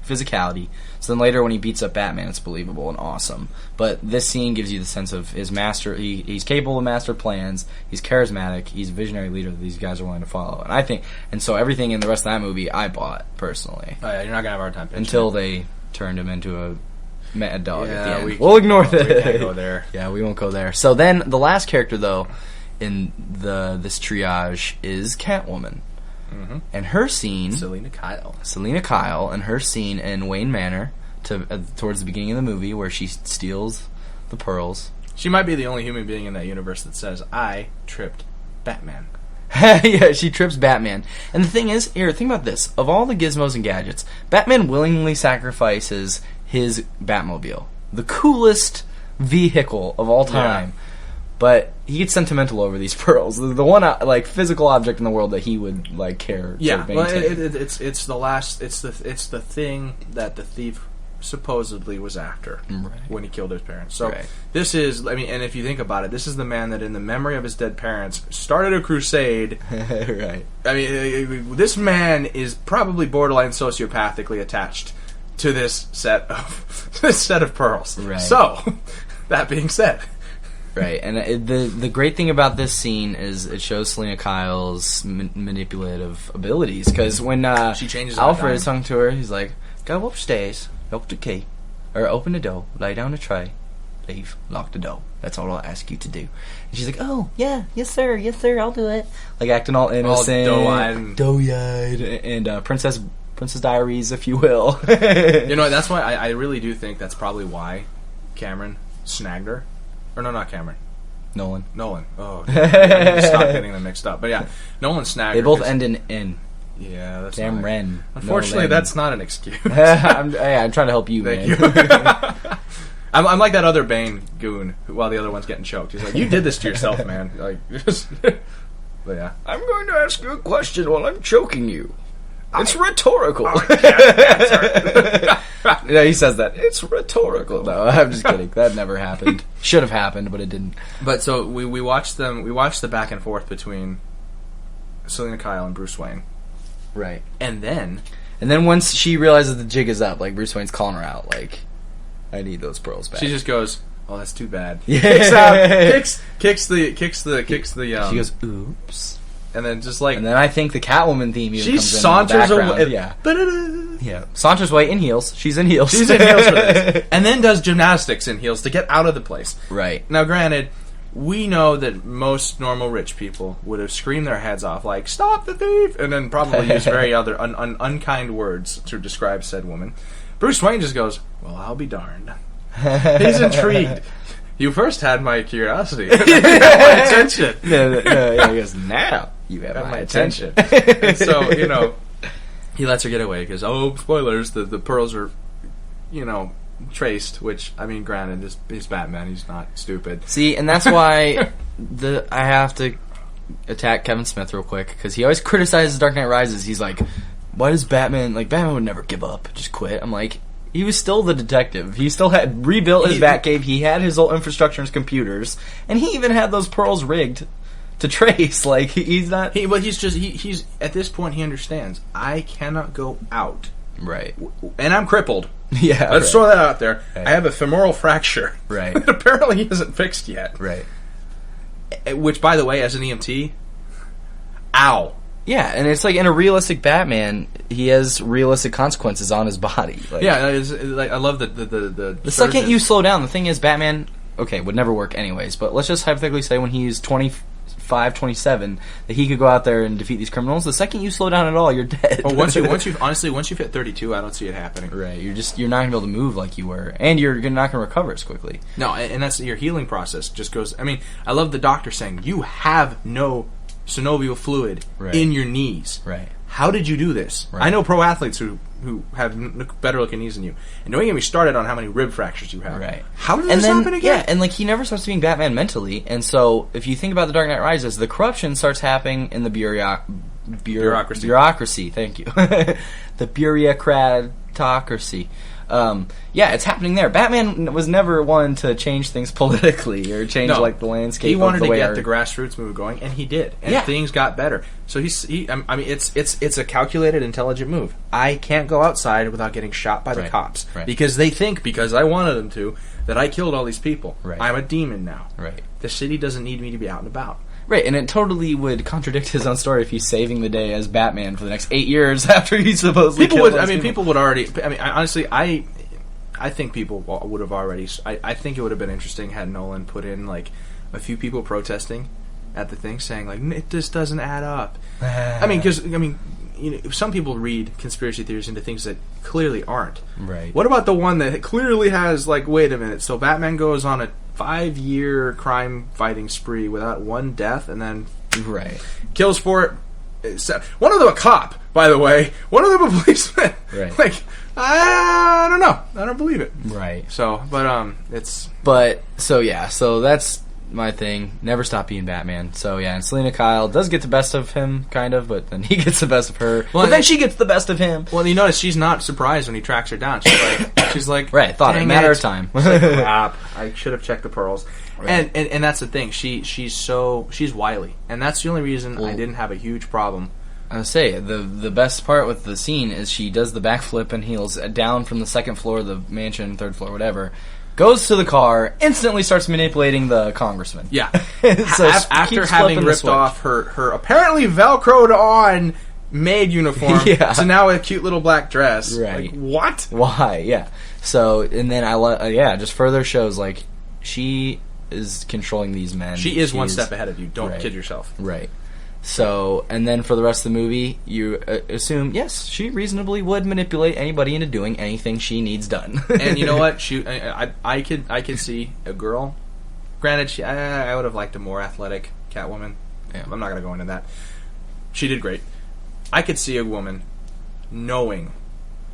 physicality. So then later when he beats up Batman, it's believable and awesome. But this scene gives you the sense of his master. He's capable of master plans. He's charismatic. He's a visionary leader that these guys are willing to follow. And so everything in the rest of that movie, I bought personally. Oh yeah, you're not gonna have a hard time pitching until it. they turned him into a mad dog at the end. We'll ignore that. We can't go there. Yeah, we won't go there. So then the last character though in this triage is Catwoman. Mm-hmm. And her scene, Selena Kyle, and her scene in Wayne Manor towards the beginning of the movie where she steals the pearls. She might be the only human being in that universe that says, "I tripped Batman." Yeah, she trips Batman. And the thing is, here, think about this. Of all the gizmos and gadgets, Batman willingly sacrifices his Batmobile. The coolest vehicle of all time. Yeah. But he gets sentimental over these pearls. The one like physical object in the world that he would like care. Yeah, well, it's the thing that the thief supposedly was after when he killed his parents. So this is, I mean, and if you think about it, this is the man that, in the memory of his dead parents, started a crusade. Right. I mean, this man is probably borderline sociopathically attached to this set of pearls. Right. So that being said. Right, and the great thing about this scene is it shows Selena Kyle's manipulative abilities, because when she changes Alfred is talking to her, he's like, "Go upstairs, lock the key, or open the door, lay down the tray, leave, lock the door. That's all I'll ask you to do." And she's like, "Oh, yeah, yes sir, I'll do it." Like acting all innocent, all doe-eyed, and Princess Diaries, if you will. You know, that's why I really do think that's probably why Cameron snagged her. Or no, not Cameron. Nolan. Oh, I stop getting them mixed up. But yeah, Nolan snagged her. They both end in N. Yeah, that's Cameron. Unfortunately, that's not an excuse. I'm trying to help you, Thank man. you. I'm like that other Bane goon while the other one's getting choked. He's like, "You did this to yourself, man." Like, just. But yeah, I'm going to ask you a question while I'm choking you. It's rhetorical. Yeah, he says that. It's rhetorical. No, I'm just kidding. That never happened. Should have happened, but it didn't. But so we watched them. We watched the back and forth between Selina Kyle and Bruce Wayne. Right. And then once she realizes the jig is up, like, Bruce Wayne's calling her out, like, I need those pearls back. she just goes, "Oh, that's too bad." Yeah. Kicks out. Kicks the. She goes, oops. And then just like. And then I think the Catwoman theme even She comes in saunters the background. away. Yeah. Ba-da-da. Yeah. Saunters away in heels. She's in heels. She's in heels for this. And then does gymnastics in heels to get out of the place. Right. Now, granted, we know that most normal rich people would have screamed their heads off like, "Stop the thief!" and then probably use very other unkind words to describe said woman. Bruce Wayne just goes, "Well, I'll be darned." He's intrigued. You first had my curiosity. You had my attention. No, he goes, now you have my attention. And so, he lets her get away because, spoilers, the pearls are, traced, which, I mean, granted, he's Batman, he's not stupid. See, and that's why I have to attack Kevin Smith real quick, because he always criticizes Dark Knight Rises. He's like, why does Batman would never give up, just quit. I'm like, he was still the detective. He still had rebuilt his Batcave. He had his whole infrastructure and his computers, and he even had those pearls rigged to trace. Like, he's not. He's at this point he understands. I cannot go out. Right. And I'm crippled. Yeah. Let's throw that out there. Right. I have a femoral fracture. Right. That apparently isn't fixed yet. Right. Which, by the way, as an EMT, ow. Yeah, and it's like in a realistic Batman, he has realistic consequences on his body. Like, yeah, I love the second you slow down. The thing is, Batman, would never work anyways. But let's just hypothetically say when he's 25, 27, that he could go out there and defeat these criminals. The second you slow down at all, you're dead. Well, once you've hit 32, I don't see it happening. Right, you're not gonna be able to move like you were, and you're not gonna recover as quickly. No, and that's your healing process. Just goes. I mean, I love the doctor saying you have no synovial fluid in your knees. Right. How did you do this? Right. I know pro athletes who have better looking knees than you. And don't get me started on how many rib fractures you have. Right. How did this happen again? Yeah, and like he never starts being Batman mentally. And so if you think about The Dark Knight Rises, the corruption starts happening in the bureaucracy. Bureaucracy, thank you. The bureaucratocracy. It's happening there. Batman was never one to change things politically or change the landscape. He wanted to get the grassroots movement going, and he did, and things got better. So it's a calculated, intelligent move. I can't go outside without getting shot by the cops because they think because I wanted them to that I killed all these people. Right. I'm a demon now. Right. The city doesn't need me to be out and about. Right, and it totally would contradict his own story if he's saving the day as Batman for the next 8 years after he's supposedly killed those people. People would already. I mean, honestly, I think people would have already. I think it would have been interesting had Nolan put in like a few people protesting at the thing, saying like this doesn't add up. Because some people read conspiracy theories into things that clearly aren't. Right. What about the one that clearly has like, wait a minute? So Batman goes on a 5-year crime-fighting spree without one death, and then kills for it. One of them a cop, by the way. One of them a policeman. Right. Like, I don't know. I don't believe it. Right. So, it's... So that's my thing. Never stop being Batman. So, yeah, and Selina Kyle does get the best of him, kind of, but then he gets the best of her. Well, but then she gets the best of him. Well, you notice she's not surprised when he tracks her down. She's like, right, thought it matter of time. She's like, crap, I should have checked the pearls. Right. And that's the thing. She's wily. And that's the only reason I didn't have a huge problem. I would say, the best part with the scene is she does the backflip and heels down from the second floor of the mansion, third floor, whatever, goes to the car, instantly starts manipulating the congressman. Yeah. So after having ripped off her apparently Velcroed on maid uniform to now a cute little black dress. Right. Like, what? Why? Yeah. So, and then just further shows, like, she is controlling these men. She is one step ahead of you. Don't kid yourself. Right. So, and then for the rest of the movie, you assume, yes, she reasonably would manipulate anybody into doing anything she needs done. And you know what? I could see a girl. Granted, I would have liked a more athletic Catwoman. Yeah. I'm not going to go into that. She did great. I could see a woman knowing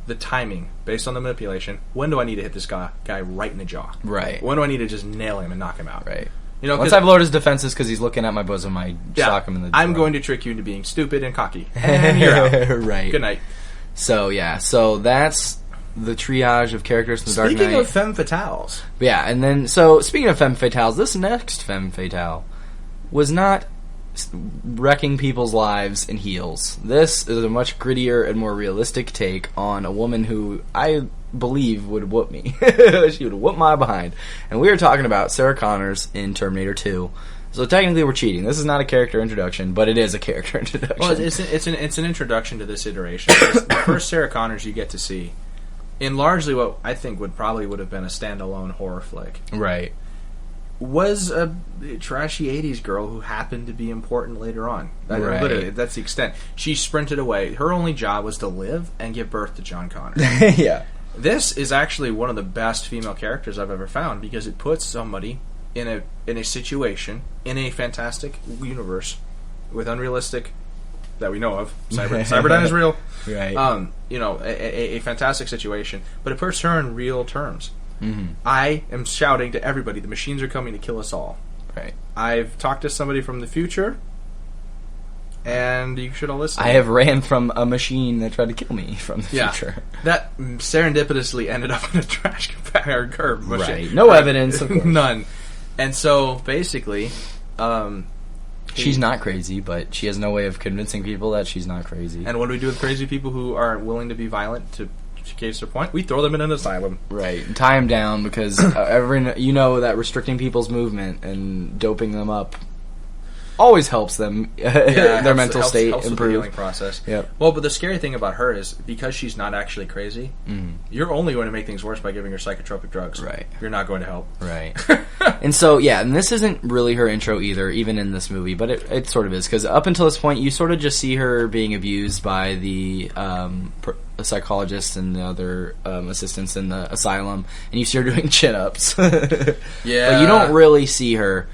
the timing based on the manipulation. When do I need to hit this guy right in the jaw? Right. When do I need to just nail him and knock him out? Right. You know, Once I've lowered his defenses because he's looking at my bosom, I sock him in the I'm jaw. going to trick you into being stupid and cocky. And you're out. Right. Good night. So, yeah. So, that's the triage of characters from the Dark Knight. Speaking of femme fatales. Yeah, and then, so, speaking of femme fatales, this next femme fatale was not wrecking people's lives in heels. This is a much grittier and more realistic take on a woman who I believe would whoop me. She would whoop my behind. And we are talking about Sarah Connors in Terminator 2. So technically we're cheating. This is not a character introduction, but it is a character introduction. Well, it's an introduction to this iteration. It's the first Sarah Connors you get to see in largely what I think would have been a standalone horror flick. Right. Was a trashy 80s girl who happened to be important later on. Right. Literally, that's the extent. She sprinted away. Her only job was to live and give birth to John Connor. Yeah. This is actually one of the best female characters I've ever found because it puts somebody in a situation, in a fantastic universe, with unrealistic, that we know of, Cyberdyne is real. Right. You know, a fantastic situation, but it puts her in real terms. Mm-hmm. I am shouting to everybody, the machines are coming to kill us all. Right. I've talked to somebody from the future, and you should all listen. I have ran from a machine that tried to kill me from the future. That serendipitously ended up in a trash compactor machine. Right. No evidence, of course. None. And so, basically, she's not crazy, but she has no way of convincing people that she's not crazy. and what do we do with crazy people who are willing to be violent to case their point? We throw them in an asylum. Right. And tie them down because that restricting people's movement and doping them up always helps them, their mental state helps with the improve. healing process. Yep. Well, but the scary thing about her is because she's not actually crazy, you're only going to make things worse by giving her psychotropic drugs. Right. You're not going to help. Right. And so, yeah, and this isn't really her intro either, even in this movie, but it sort of is, because up until this point, you sort of just see her being abused by the psychologist and the other assistants in the asylum, and you see her doing chin-ups. Yeah. But you don't really see her,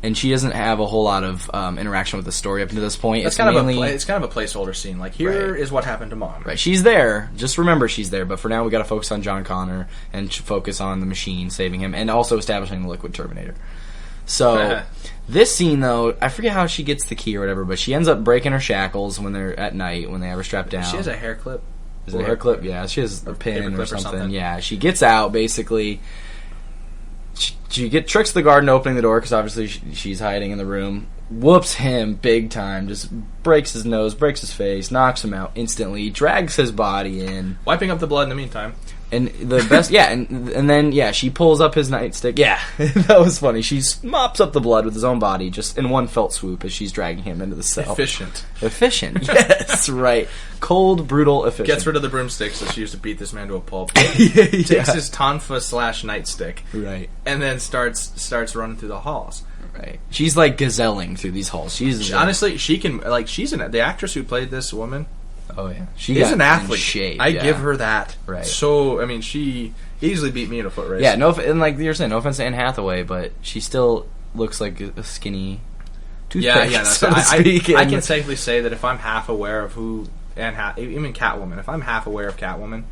and she doesn't have a whole lot of interaction with the story up to this point. It's kind of a placeholder scene. Like, here is what happened to Mom. Right, she's there. Just remember she's there. But for now, we got to focus on John Connor and focus on the machine saving him, and also establishing the liquid Terminator. So this scene, though, I forget how she gets the key or whatever, but she ends up breaking her shackles when they're at night when they have her strapped down. She has a hair clip. Is it a hair clip? Yeah, she has a pin or something. Yeah, she gets out basically. She tricks the guard into opening the door because obviously she's hiding in the room. Whoops him big time. Just breaks his nose, breaks his face, knocks him out instantly. Drags his body in, wiping up the blood in the meantime. And the best, and then she pulls up his nightstick. Yeah, that was funny. She mops up the blood with his own body just in one felt swoop as she's dragging him into the cell. Efficient. Yes, right. Cold, brutal, efficient. Gets rid of the broomsticks that she used to beat this man to a pulp. Takes his tonfa / nightstick. Right. And then starts running through the halls. Right. She's like gazelling through these halls. Honestly, she can, the actress who played this woman. Oh yeah, She's an athlete. Shape, I give her that. Right. So, I mean, she easily beat me in a foot race. Yeah, and like you're saying, no offense to Anne Hathaway, but she still looks like a skinny toothpick. Yeah. So to speak. I can safely say that if I'm half aware of who even Catwoman, if I'm half aware of Catwoman,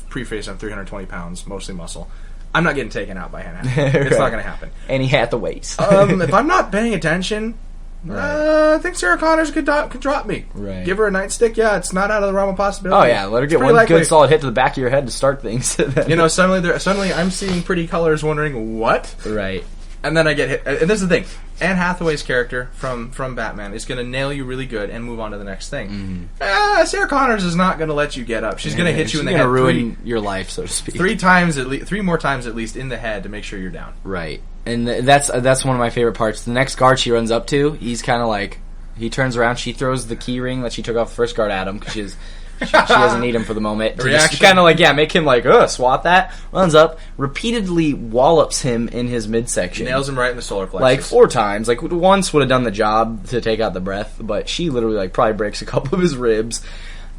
preface I'm 320 pounds, mostly muscle. I'm not getting taken out by Anne Hathaway. It's not going to happen. Annie Hathaways. If I'm not paying attention. Right. I think Sarah Connors could drop me. Right. Give her a nightstick. Yeah, it's not out of the realm of possibility. Oh yeah, let her get one good solid hit to the back of your head to start things. Suddenly I'm seeing pretty colors, wondering what. Right. And then I get hit. And this is the thing: Anne Hathaway's character from Batman is going to nail you really good and move on to the next thing. Sarah Connors is not going to let you get up. She's going to hit you in the head. Ruin your life, so to speak. 3 more times at least in the head to make sure you're down. Right. And that's one of my favorite parts. The next guard she runs up to, he's kind of like, he turns around, she throws the key ring that she took off the first guard at him because she doesn't need him for the moment. She kind of make him swat that. Runs up, repeatedly wallops him in his midsection. Nails him right in the solar plexus. Like 4 times. Like once would have done the job to take out the breath, but she literally probably breaks a couple of his ribs,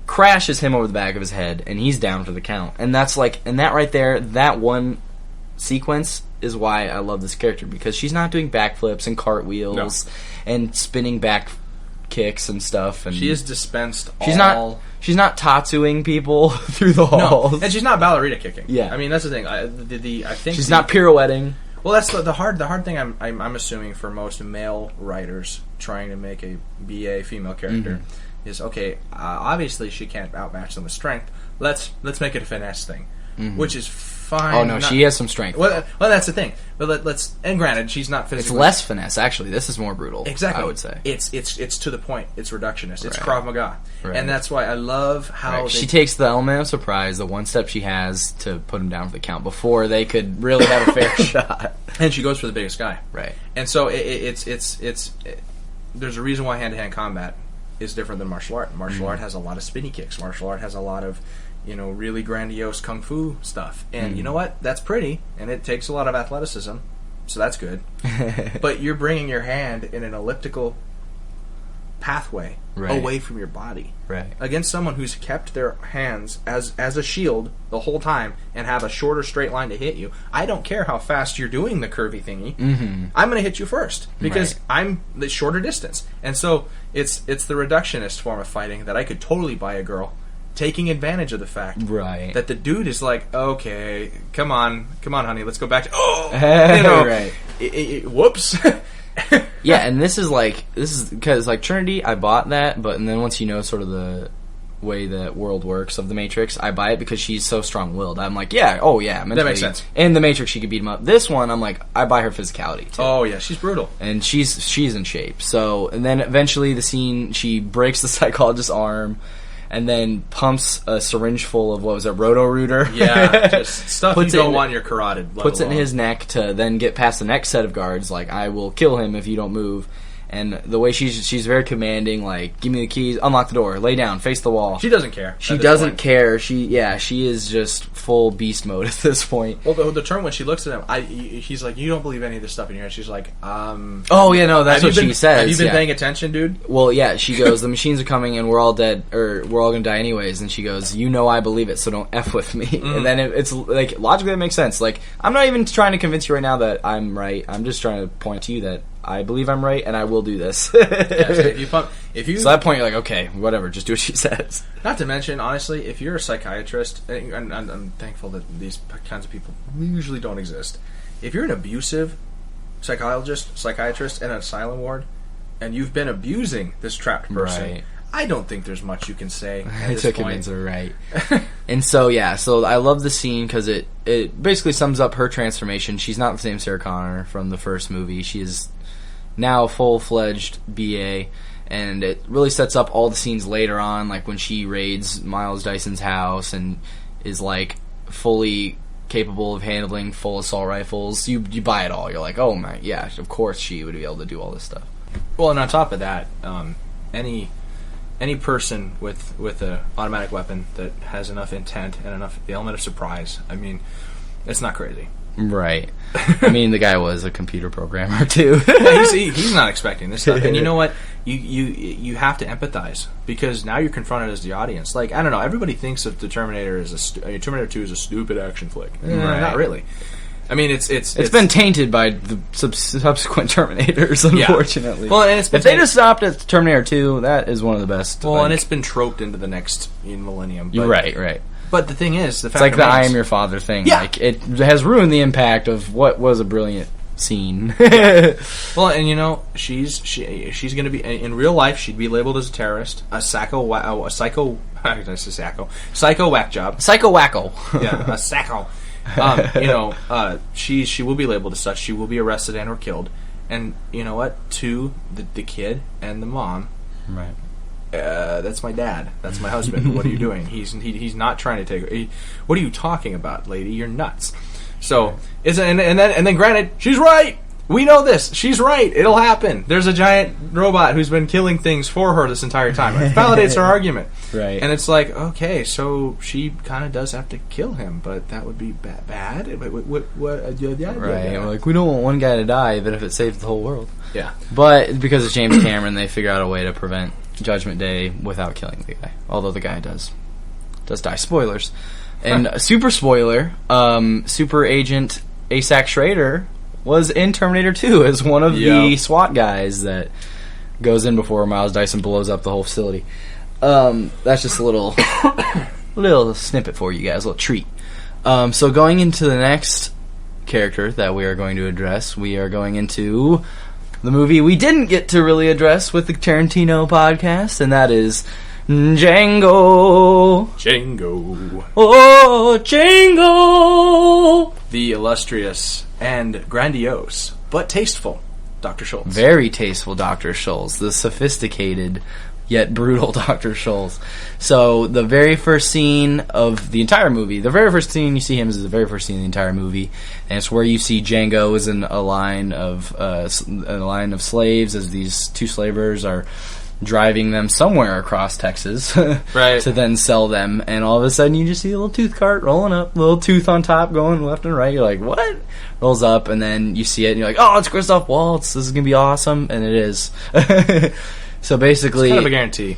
crashes him over the back of his head, and he's down for the count. And that's and that right there, that one sequence is why I love this character, because she's not doing backflips and cartwheels and spinning back kicks and stuff. And she is dispensed. She's not tattooing people through the halls. No, and she's not ballerina kicking. Yeah, I mean that's the thing. I think she's not pirouetting. Well, that's the hard thing. I'm assuming for most male writers trying to make a BA female character is okay. Obviously, she can't outmatch them with strength. Let's make it a finesse thing, which is fine. Oh no, she has some strength. Well, that's the thing. But let's and granted, she's not physically. It's less finesse, actually. This is more brutal. Exactly, I would say it's to the point. It's reductionist. It's Right. Krav Maga, Right. and that's why I love how Right. She takes the element of surprise, the one step she has to put him down for the count before they could really have a fair shot. and she goes for the biggest guy. Right. And so it's there's a reason why hand-to-hand combat is different than martial art. Martial art has a lot of spinny kicks. Martial art has a lot of, really grandiose kung fu stuff. And you know what? That's pretty, and it takes a lot of athleticism, so that's good. But you're bringing your hand in an elliptical pathway Right. away from your body. Right. Against someone who's kept their hands as a shield the whole time and have a shorter straight line to hit you. I don't care how fast you're doing the curvy thingy. I'm going to hit you first because Right. I'm the shorter distance. And so it's the reductionist form of fighting that I could totally buy a girl taking advantage of the fact Right. that the dude is like, okay, come on, honey, let's go back to Right. Whoops. Yeah, and this is because like Trinity, I bought that, and then once you know sort of the way that world works of the Matrix, I buy it because she's so strong-willed. I'm like, mentally. That makes sense. In the Matrix, she could beat him up. This one, I'm like, I buy her physicality too. Oh yeah, she's brutal. And she's in shape. So, and then eventually the scene, she breaks the psychologist's arm, and then pumps a syringe full of, what was it, Roto-Rooter? Yeah, just stuff Puts you it don't in- want in your carotid. let Puts it in alone. his neck to then get past the next set of guards, like, I will kill him if you don't move. And the way she's very commanding, like, give me the keys, unlock the door, lay down, face the wall. She doesn't care. She at this doesn't point. care. She is just full beast mode at this point. Well, the term when she looks at him, he's like, "You don't believe any of this stuff in your head." She's like, Oh yeah, no, that's what she says. Have you been yeah. paying attention, dude? Well, yeah, she goes, the machines are coming and we're all dead, or we're all gonna die anyways. And she goes, you know I believe it, so don't F with me. And then it's like, logically that makes sense. Like, I'm not even trying to convince you right now that I'm right. I'm just trying to point to you that I believe I'm right and I will do this. Yeah, so if you So at that point you're like, okay, whatever, just do what she says. not to mention, honestly, if you're a psychiatrist, and I'm thankful that these kinds of people usually don't exist. If you're an abusive psychiatrist in an asylum ward, and you've been abusing this trapped person, Right. I don't think there's much you can say at I this took point. convince her, right. And so, yeah, so I love the scene because it basically sums up her transformation. She's not the same Sarah Connor from the first movie. She is now a full-fledged BA, and it really sets up all the scenes later on, like when she raids Miles Dyson's house and is, like, fully capable of handling full assault rifles. You buy it all. You're like, oh my, yeah, of course she would be able to do all this stuff. Well, and on top of that, any person with an automatic weapon that has enough intent and enough the element of surprise, I mean, it's not crazy. Right. I mean, the guy was a computer programmer, too. Yeah, he's not expecting this stuff. And you know what? You have to empathize because now you're confronted as the audience. Like, I don't know, everybody thinks of the Terminator as Terminator 2 is a stupid action flick. Right. Not really. I mean, it's been tainted by the subsequent Terminators, unfortunately. Well, and it's been if they just stopped at Terminator 2, that is one of the best. Well, and it's been troped into the next millennium. But, right. But the thing is, the fact It's like the remains, I am your father thing. Yeah. Like, it has ruined the impact of what was a brilliant scene. Well, and you know, she's going to be in real life. She'd be labeled as a terrorist, psycho whack job. Psycho wacko. Yeah, a sacco. She will be labeled as such. She will be arrested and or killed. And you know what? To the kid and the mom, Right. that's my dad. That's my husband. What are you doing? He's not trying to take. What are you talking about, lady? You're nuts. So and then granted, she's right. We know this. She's right. It'll happen. There's a giant robot who's been killing things for her this entire time. It validates her argument. Right. And it's like, okay, so she kind of does have to kill him, but that would be bad. Right. Like, we don't want one guy to die, even if it saves the whole world. Yeah. But because of James Cameron, they figure out a way to prevent Judgment Day without killing the guy. Although the guy does die. Spoilers. And super spoiler, Super Agent Asac Schrader was in Terminator 2 as one of the SWAT guys that goes in before Miles Dyson blows up the whole facility. That's just a little snippet for you guys, a little treat. So going into the next character that we are going to address. We are going into the movie we didn't get to really address with the Tarantino podcast, and that is Django. Django. Oh, Django! The illustrious and grandiose, but tasteful Dr. Shulz. Very tasteful Dr. Shulz. The sophisticated yet brutal Dr. Shulz. So, the very first scene of the entire movie, the very first scene you see him is the very first scene of the entire movie, and it's where you see Django is in a line of slaves as these two slavers are driving them somewhere across Texas Right. to then sell them, and all of a sudden you just see a little tooth cart rolling up, little tooth on top going left and right. You're like, what? Rolls up, and then you see it and you're like, oh, it's Christoph Waltz, this is gonna be awesome, and it is. So basically, It's kind of a guarantee.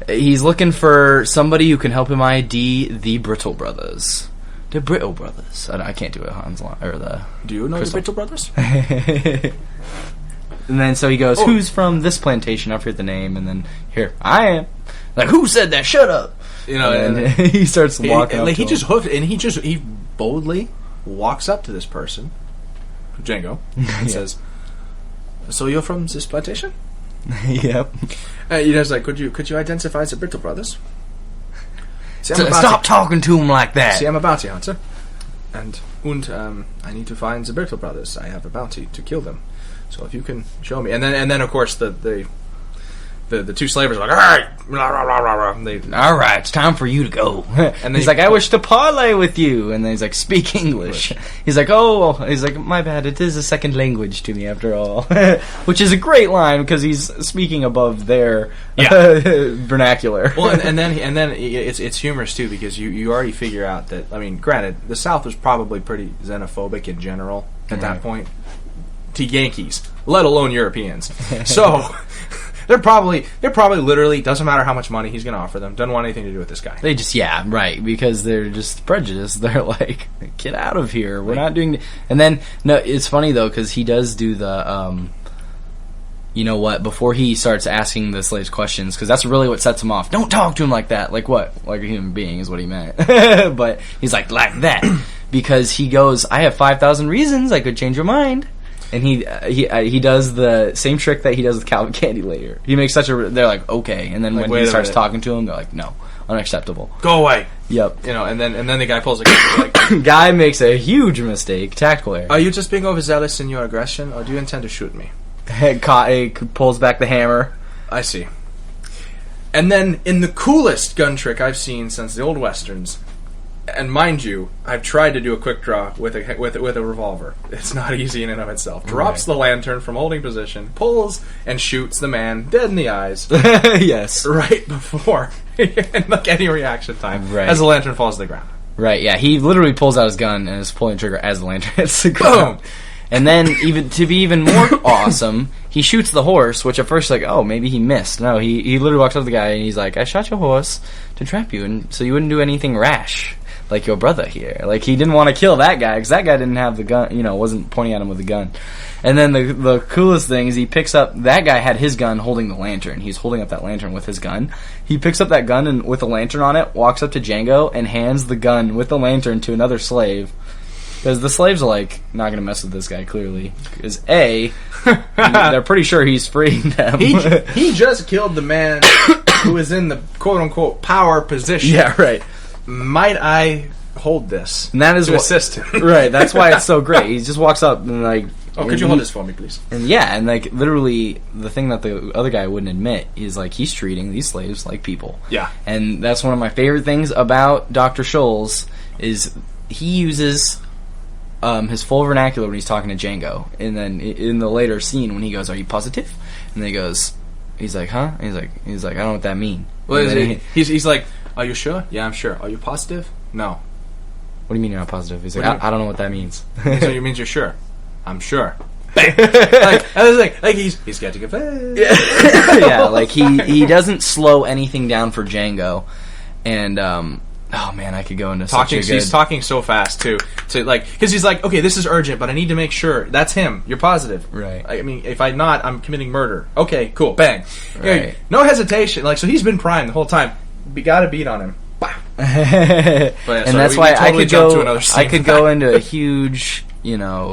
he's looking for somebody who can help him ID the Brittle Brothers. The Brittle Brothers. I can't do it, Hans, or the... Do you know Crystal. the Brittle Brothers? And then so he goes, who's from this plantation? I forget the name. And then, here, I am. Like, who said that? Shut up. You know, And he starts walking up like to he just him. hooked, and he boldly walks up to this person, Django, and says, "So you're from this plantation?" Yep. He does like, could you identify the Brittle Brothers? See, Stop talking to him like that. See, I'm a bounty hunter, and I need to find the Brittle Brothers. I have a bounty to kill them. So if you can show me, and then of course the two slavers are like, all right, rah, rah, rah, rah, rah. All right, it's time for you to go. And he's like, I wish to parlay with you. And then he's like, speak English. He's like, my bad. It is a second language to me after all. Which is a great line because he's speaking above their vernacular. Well, and then it's humorous too because you already figure out that, I mean, granted, the South was probably pretty xenophobic in general at that point to Yankees, let alone Europeans. So. They're probably literally, doesn't matter how much money he's going to offer them, doesn't want anything to do with this guy. They just, because they're just prejudiced. They're like, get out of here. We're not doing... And then, no, it's funny, though, because he does do the, you know what, before he starts asking the slaves questions, because that's really what sets him off. Don't talk to him like that. Like what? Like a human being is what he meant. But he's like that. Because he goes, I have 5,000 reasons I could change your mind. And he does the same trick that he does with Calvin Candy later. He makes such a... They're like, okay. And then when he starts talking to him, they're like, no, unacceptable. Go away. Yep. You know, and then the guy pulls a gun. Like, guy makes a huge mistake. Tactical error. are you just being overzealous in your aggression, or do you intend to shoot me? He pulls back the hammer. I see. And then, in the coolest gun trick I've seen since the old westerns, and mind you, I've tried to do a quick draw with a revolver. It's not easy in and of itself. Drops the lantern from holding position, pulls, and shoots the man dead in the eyes. Yes. Right before, and like any reaction time, Right. as the lantern falls to the ground. Right, yeah. He literally pulls out his gun and is pulling the trigger as the lantern hits the ground. Boom! And then, even to be even more awesome, he shoots the horse, which at first, like, oh, maybe he missed. No, he literally walks up to the guy and he's like, I shot your horse to trap you, and so you wouldn't do anything rash. Like your brother here. Like, he didn't want to kill that guy, because that guy didn't have the gun, wasn't pointing at him with a gun. And then the coolest thing is he picks up, that guy had his gun holding the lantern. He's holding up that lantern with his gun. He picks up that gun and with the lantern on it, walks up to Django, and hands the gun with the lantern to another slave. Because the slaves are like, not going to mess with this guy, clearly. Because A, they're pretty sure he's freeing them. He just killed the man who is in the quote-unquote power position. Yeah, right. Might I hold this? And that is to assist him. Right, that's why it's so great. He just walks up and like... Oh, could you hold this for me, please? And yeah, and like literally the thing that the other guy wouldn't admit is like he's treating these slaves like people. Yeah. And that's one of my favorite things about Dr. Shulz is he uses his full vernacular when he's talking to Django. And then in the later scene when he goes, "Are you positive?" And then he goes, he's like, "Huh?" And he's like, "I don't know what that means." Well, he's like, "Are you sure?" "Yeah, I'm sure." "Are you positive?" "No." "What do you mean you're not positive?" He's like, I don't know what that means." So it means you're sure. "I'm sure." Bang! I was like he's got to give. Yeah, like he doesn't slow anything down for Django, and oh man, I could go into such a good... He's talking so fast too, because he's like, okay, this is urgent, but I need to make sure that's him. You're positive, right? I mean, if I'm not, I'm committing murder. Okay, cool, bang, right. No hesitation. Like, so he's been primed the whole time. We got to beat on him. And that's why I could go into a huge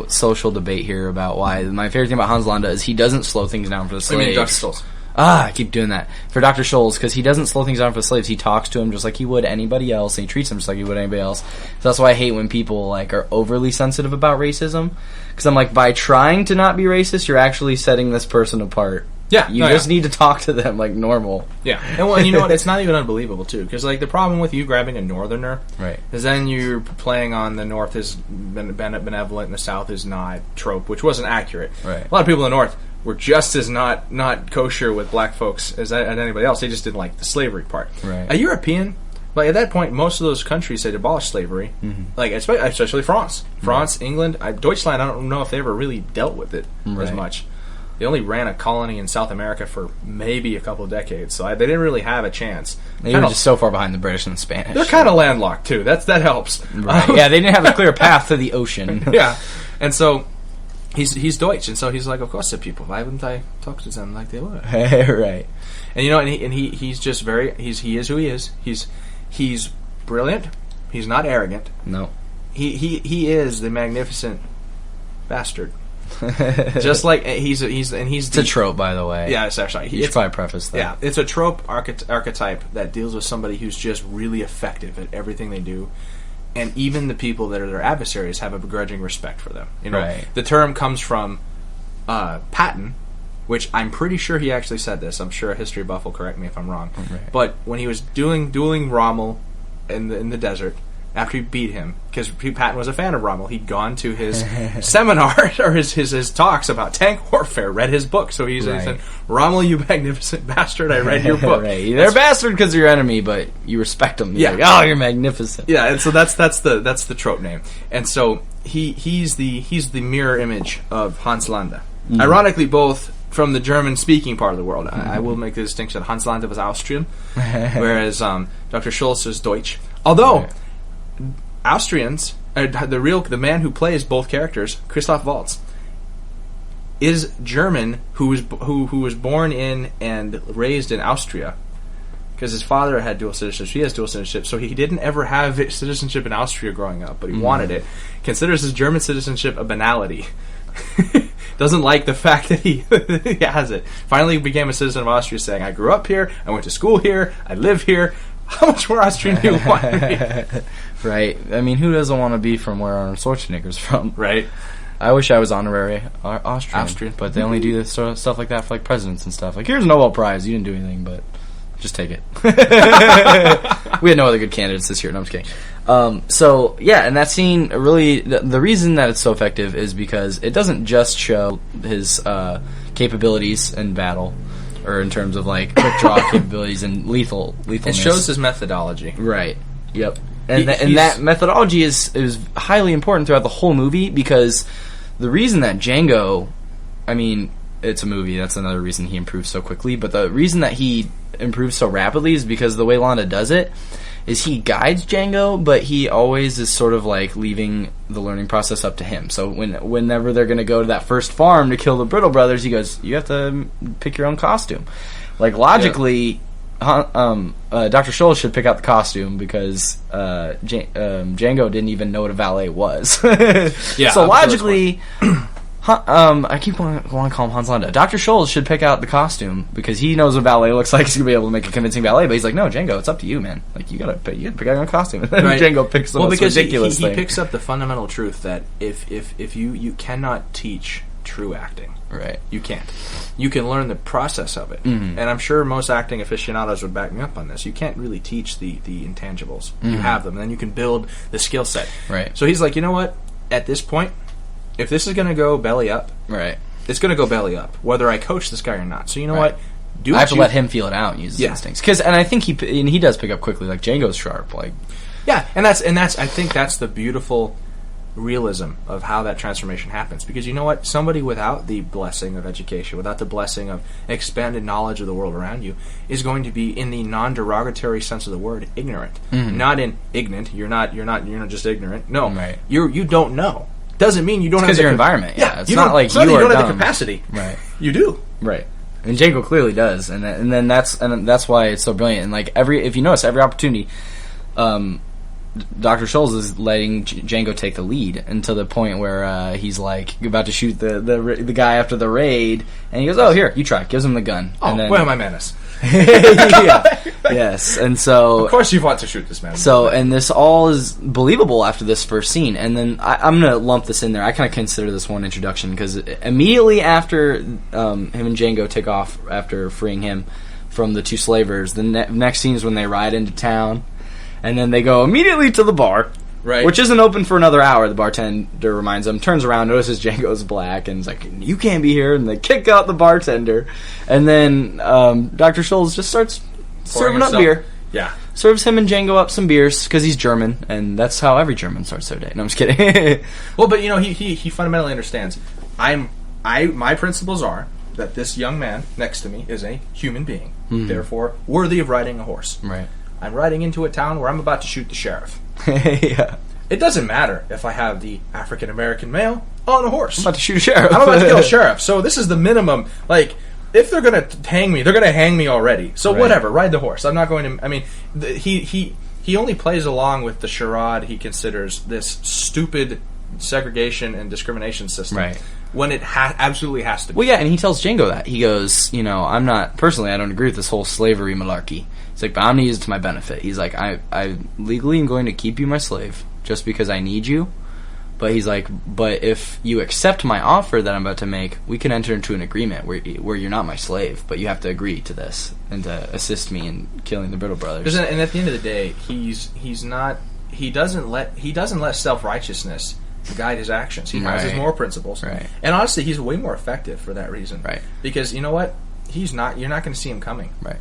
social debate here about why my favorite thing about Hans Landa is he doesn't slow things down for the slaves. I mean, Dr. Shulz. I keep doing that. For Dr. Shulz, because he doesn't slow things down for the slaves. He talks to him just like he would anybody else, and he treats them just like he would anybody else. So that's why I hate when people, like, are overly sensitive about racism. Because I'm like, by trying to not be racist, you're actually setting this person apart. Yeah. You just need to talk to them like normal. Yeah. And you know what? It's not even unbelievable, too. Because, like, the problem with you grabbing a northerner is then you're playing on the North is benevolent and the South is not trope, which wasn't accurate. Right. A lot of people in the North were just as not kosher with black folks as anybody else. They just didn't like the slavery part. Right. A European, like at that point, most of those countries had abolished slavery. Like especially France, England, Deutschland. I don't know if they ever really dealt with it as much. They only ran a colony in South America for maybe a couple of decades, so they didn't really have a chance. They were just so far behind the British and the Spanish. They're kind of landlocked too. That helps. Right. Yeah, they didn't have a clear path to the ocean. Yeah, and so. He's Deutsch, and so he's like, of course, the people. Why wouldn't I talk to them like they were? Right. And he's just he is who he is. He's brilliant. He's not arrogant. No. He is the magnificent bastard. Just like he's it's a trope, by the way. Yeah, it's actually you should probably preface that. Yeah, it's a trope archetype that deals with somebody who's just really effective at everything they do. And even the people that are their adversaries have a begrudging respect for them. Right. The term comes from Patton, which I'm pretty sure he actually said this. I'm sure a history buff will correct me if I'm wrong. Right. But when he was dueling Rommel in the desert, after he beat him, because Patton was a fan of Rommel, he'd gone to his seminar or his talks about tank warfare, read his book. So he said, "Rommel, you magnificent bastard! I read your book." Right. They're a bastard because they're your enemy, but you respect them. You're like, oh, you're magnificent. Yeah, and so that's the trope name. And so he's the mirror image of Hans Landa. Mm-hmm. Ironically, both from the German-speaking part of the world. I will make the distinction. Hans Landa was Austrian, whereas Dr. Shulz is Deutsch. Although Austrians, the man who plays both characters, Christoph Waltz, is German, who was born in and raised in Austria, because his father had dual citizenship. He has dual citizenship, so he didn't ever have citizenship in Austria growing up, but he wanted it. Considers his German citizenship a banality. Doesn't like the fact that he has it. Finally became a citizen of Austria, saying, "I grew up here, I went to school here, I live here. How much more Austrian do you want me?" Right. I mean, who doesn't want to be from where Arnold Schwarzenegger's from? Right. I wish I was honorary Austrian. But they only do this sort of stuff like that for like presidents and stuff. Like, here's a Nobel Prize. You didn't do anything, but just take it. We had no other good candidates this year. No, I'm just kidding. So, yeah, and that scene really... The reason that it's so effective is because it doesn't just show his capabilities in battle, or in terms of, like, quick draw capabilities and lethalness. It shows his methodology. Right. Yep. And that methodology is highly important throughout the whole movie, because the reason that Django... I mean, it's a movie. That's another reason he improves so quickly. But the reason that he improves so rapidly is because the way Landa does it is he guides Django, but he always is sort of like leaving the learning process up to him. So whenever they're going to go to that first farm to kill the Brittle brothers, he goes, "You have to pick your own costume." Like, logically, Dr. Shulz should pick out the costume, because Django didn't even know what a valet was. So logically... I keep want to call him Hans Landa. Dr. Shulz should pick out the costume, because he knows what valet looks like. He's gonna be able to make a convincing valet. But he's like, "No, Django, it's up to you, man. Like, you gotta pick out your own costume." And then Django picks the most ridiculous thing. He picks up the fundamental truth that if you cannot teach true acting, right? You can't. You can learn the process of it, and I'm sure most acting aficionados would back me up on this. You can't really teach the intangibles. You have them, and then you can build the skill set. Right. So he's like, you know what? At this point, if this is going to go belly up, right, it's going to go belly up, whether I coach this guy or not. So you know what? I have to let him feel it out and use his instincts. And I think he does pick up quickly. Like, Django's sharp. Like, yeah, and that's I think that's the beautiful realism of how that transformation happens. Because you know what? Somebody without the blessing of education, without the blessing of expanded knowledge of the world around you, is going to be, in the non-derogatory sense of the word, ignorant. Not in ignorant. You're not just ignorant. No, you don't know. Doesn't mean you don't have your environment. Yeah, it's not like you don't have the capacity. Right, you do. Right, and Django clearly does, and then that's why it's so brilliant. And like if you notice, every opportunity, Dr. Shulz is letting Django take the lead until the point where he's like about to shoot the guy after the raid, and he goes, "Oh, here, you try." Gives him the gun. Oh, and then, where am I, menace? yeah. Yes, and so Of course you want to shoot this man. So, and this all is believable after this first scene. And then I'm going to lump this in there. I kind of consider this one introduction because immediately after him and Django take off after freeing him from the two slavers, the next scene is when they ride into town. And then they go immediately to the bar. Right. Which isn't open for another hour, the bartender reminds them. Turns around, notices Django's black, and is like, "You can't be here." And they kick out the bartender. And then Dr. Shulz just starts serving up beer. Yeah. Serves him and Django up some beers, because he's German, and that's how every German starts their day. No, I'm just kidding. Well, but, he fundamentally understands. My principles are that this young man next to me is a human being, therefore worthy of riding a horse. Right. I'm riding into a town where I'm about to shoot the sheriff. Yeah. It doesn't matter if I have the African-American male on a horse. I'm about to shoot a sheriff. I'm about to kill a sheriff. So this is the minimum. Like, if they're going to hang me, they're going to hang me already. So whatever, ride the horse. I'm not going to... I mean, he only plays along with the charade he considers this stupid segregation and discrimination system. Right. When it absolutely has to be. Well, yeah, and he tells Django that. He goes, I'm not... Personally, I don't agree with this whole slavery malarkey. He's like, but I'm going to use it to my benefit. He's like, I legally am going to keep you my slave just because I need you. But he's like, but if you accept my offer that I'm about to make, we can enter into an agreement where you're not my slave, but you have to agree to this and to assist me in killing the Brittle brothers. And at the end of the day, he doesn't let self-righteousness guide his actions. He has his moral principles. Right. And honestly, he's way more effective for that reason. Right. Because you know what? You're not going to see him coming. Right.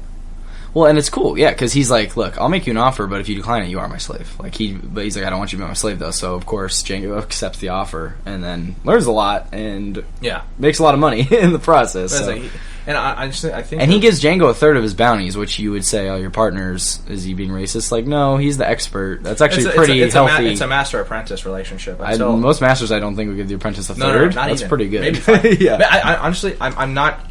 Well, and it's cool, yeah, because he's like, look, I'll make you an offer, but if you decline it, you are my slave. But he's like, I don't want you to be my slave, though. So, of course, Django accepts the offer and then learns a lot and makes a lot of money in the process. So. I think... And he gives Django a third of his bounties, which you would say, oh, your partner's, is he being racist? Like, no, he's the expert. That's actually pretty healthy. It's a master-apprentice relationship. Most masters, I don't think, would give the apprentice a third. No, not That's even. pretty good. Maybe 5. Yeah. I honestly, I'm not